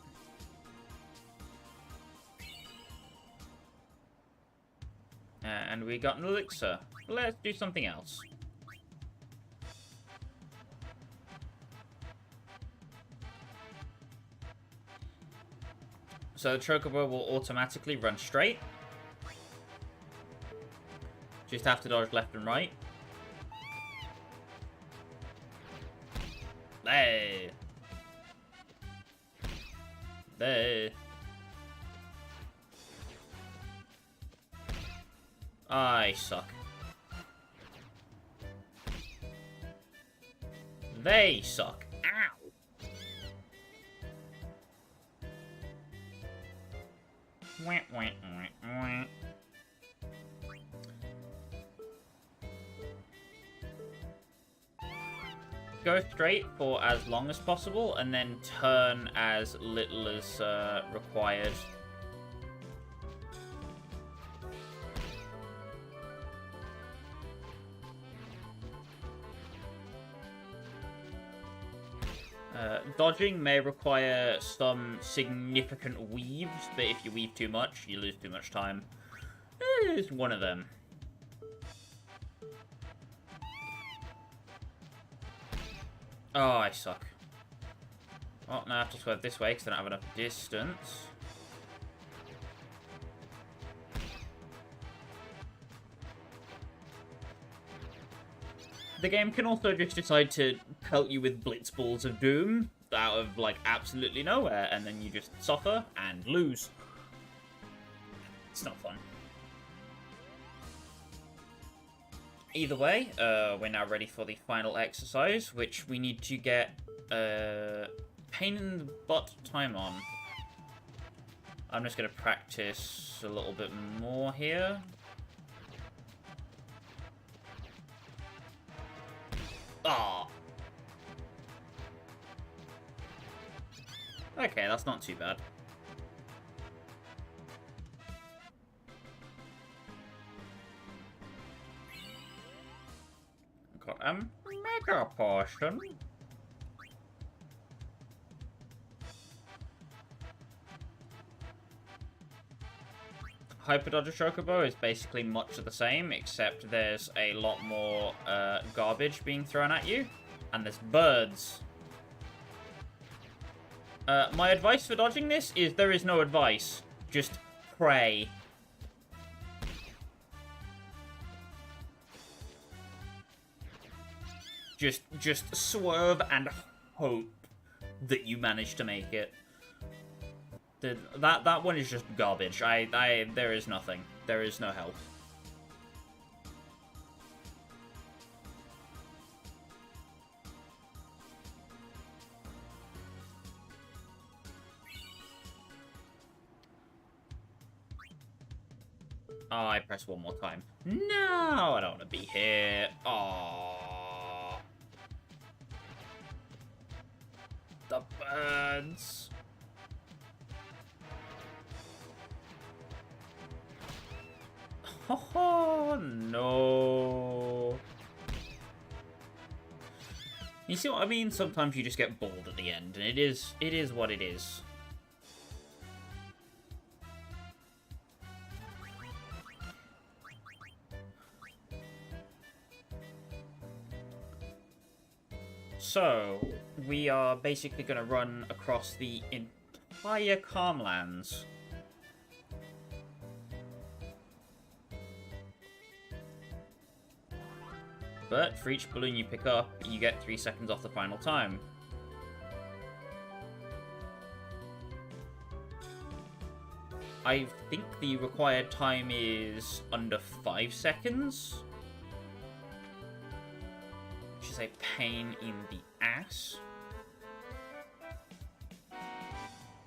And we got an elixir. Let's do something else. So the chocobo will automatically run straight. Just have to dodge left and right. There. There. I suck. They suck. Ow. Wah, wah, wah, wah. Go straight for as long as possible, and then turn as little as required. Dodging may require some significant weaves, but if you weave too much, you lose too much time. It's one of them. Oh, I suck. Oh, now I have to swerve this way because I don't have enough distance. The game can also just decide to pelt you with blitz balls of doom out of, like, absolutely nowhere, and then you just suffer and lose. It's not fun. Either way, we're now ready for the final exercise, which we need to get pain in the butt time on. I'm just going to practice a little bit more here. Ah. Okay, that's not too bad. Got a mega potion. Hyper Dodger Chocobo is basically much of the same, except there's a lot more garbage being thrown at you, and there's birds. My advice for dodging this is there is no advice. Just pray. Just swerve and hope that you manage to make it. That one is just garbage. There is nothing. There is no help. Oh, I press one more time. No, I don't want to be here. Oh, the birds. Oh, no. You see what I mean? Sometimes you just get bored at the end, and it is what it is. So, we are basically going to run across the entire Calmlands. But for each balloon you pick up, you get 3 seconds off the final time. I think the required time is under 5 seconds. Which is a pain in the ass.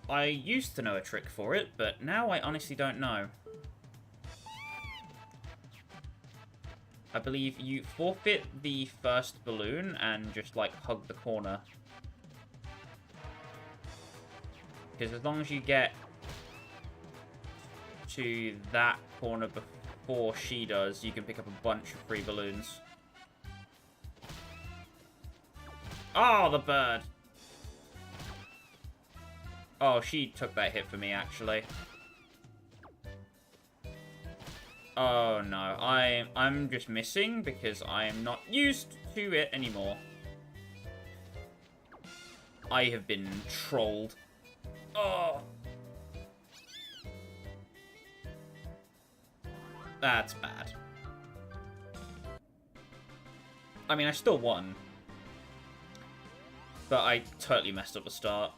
I used to know a trick for it, but now I honestly don't know. I believe you forfeit the first balloon and just, like, hug the corner. Because as long as you get to that corner before she does, you can pick up a bunch of free balloons. Oh, the bird! Oh, she took that hit for me, actually. Oh no, I'm just missing because I am not used to it anymore. I have been trolled. Oh! That's bad. I mean, I still won. But I totally messed up the start.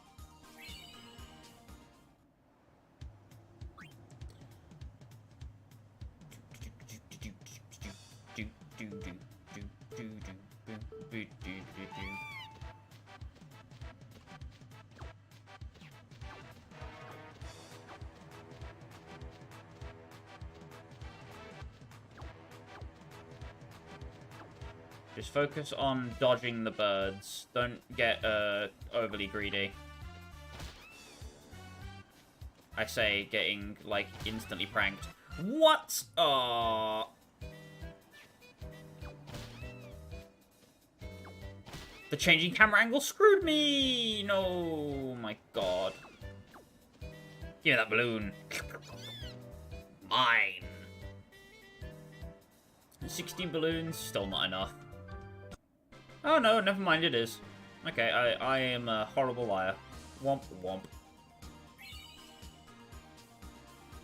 Just focus on dodging the birds. Don't get overly greedy. I say getting, like, instantly pranked. What? The changing camera angle screwed me! No, my god. Give me that balloon. Mine. 16 balloons, still not enough. Oh no, never mind, it is. Okay, I am a horrible liar. Womp womp.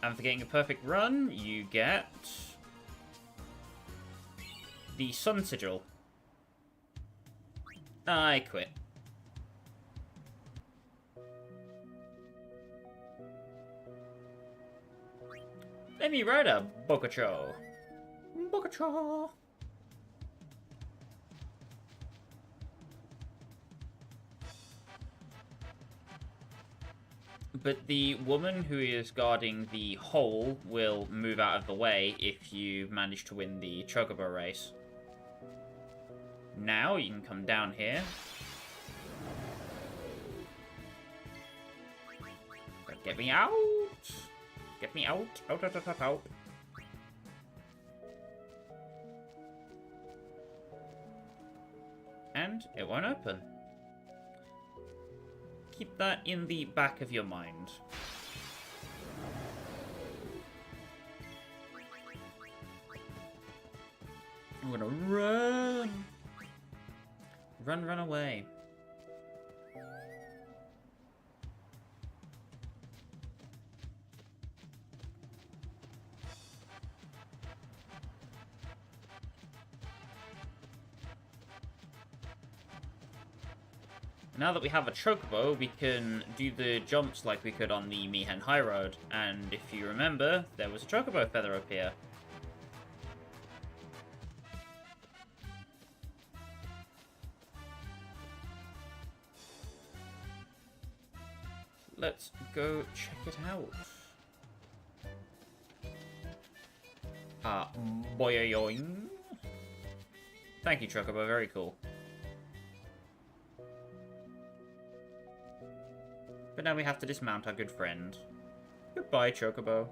And for getting a perfect run, you get the Sun Sigil. I quit. Let me ride a Bokacho. Bokacho. But the woman who is guarding the hole will move out of the way if you manage to win the Chocobo race. Now you can come down here. Get me out! Get me out! Out, out, out, out, out. And it won't open. Keep that in the back of your mind. I'm gonna run! Run, run away. Now that we have a Chocobo, we can do the jumps like we could on the Mi'ihen High Road. And if you remember, there was a Chocobo feather up here. Let's go check it out. Boyoyoing. Thank you, Chocobo. Very cool. But now we have to dismount our good friend. Goodbye, Chocobo.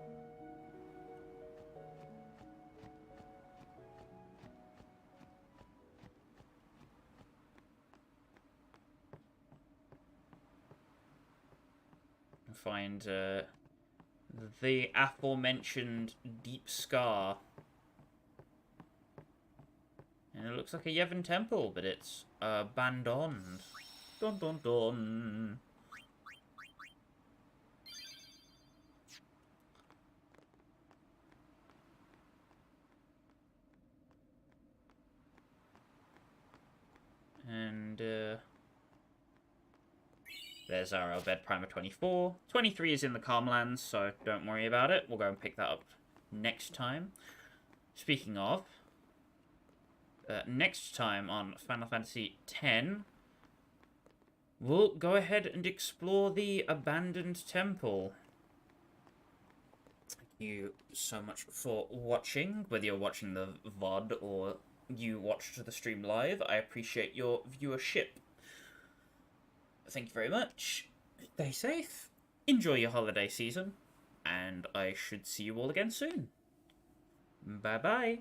Find the aforementioned deep scar. And it looks like a Yevon temple, but it's abandoned. Dun dun dun. And there's our Bhed Primer 24. 23 is in the Calmlands, so don't worry about it. We'll go and pick that up next time. Speaking of, next time on Final Fantasy X, we'll go ahead and explore the abandoned temple. Thank you so much for watching, whether you're watching the VOD or you watched the stream live. I appreciate your viewership. Thank you very much. Stay safe. Enjoy your holiday season. And I should see you all again soon. Bye-bye.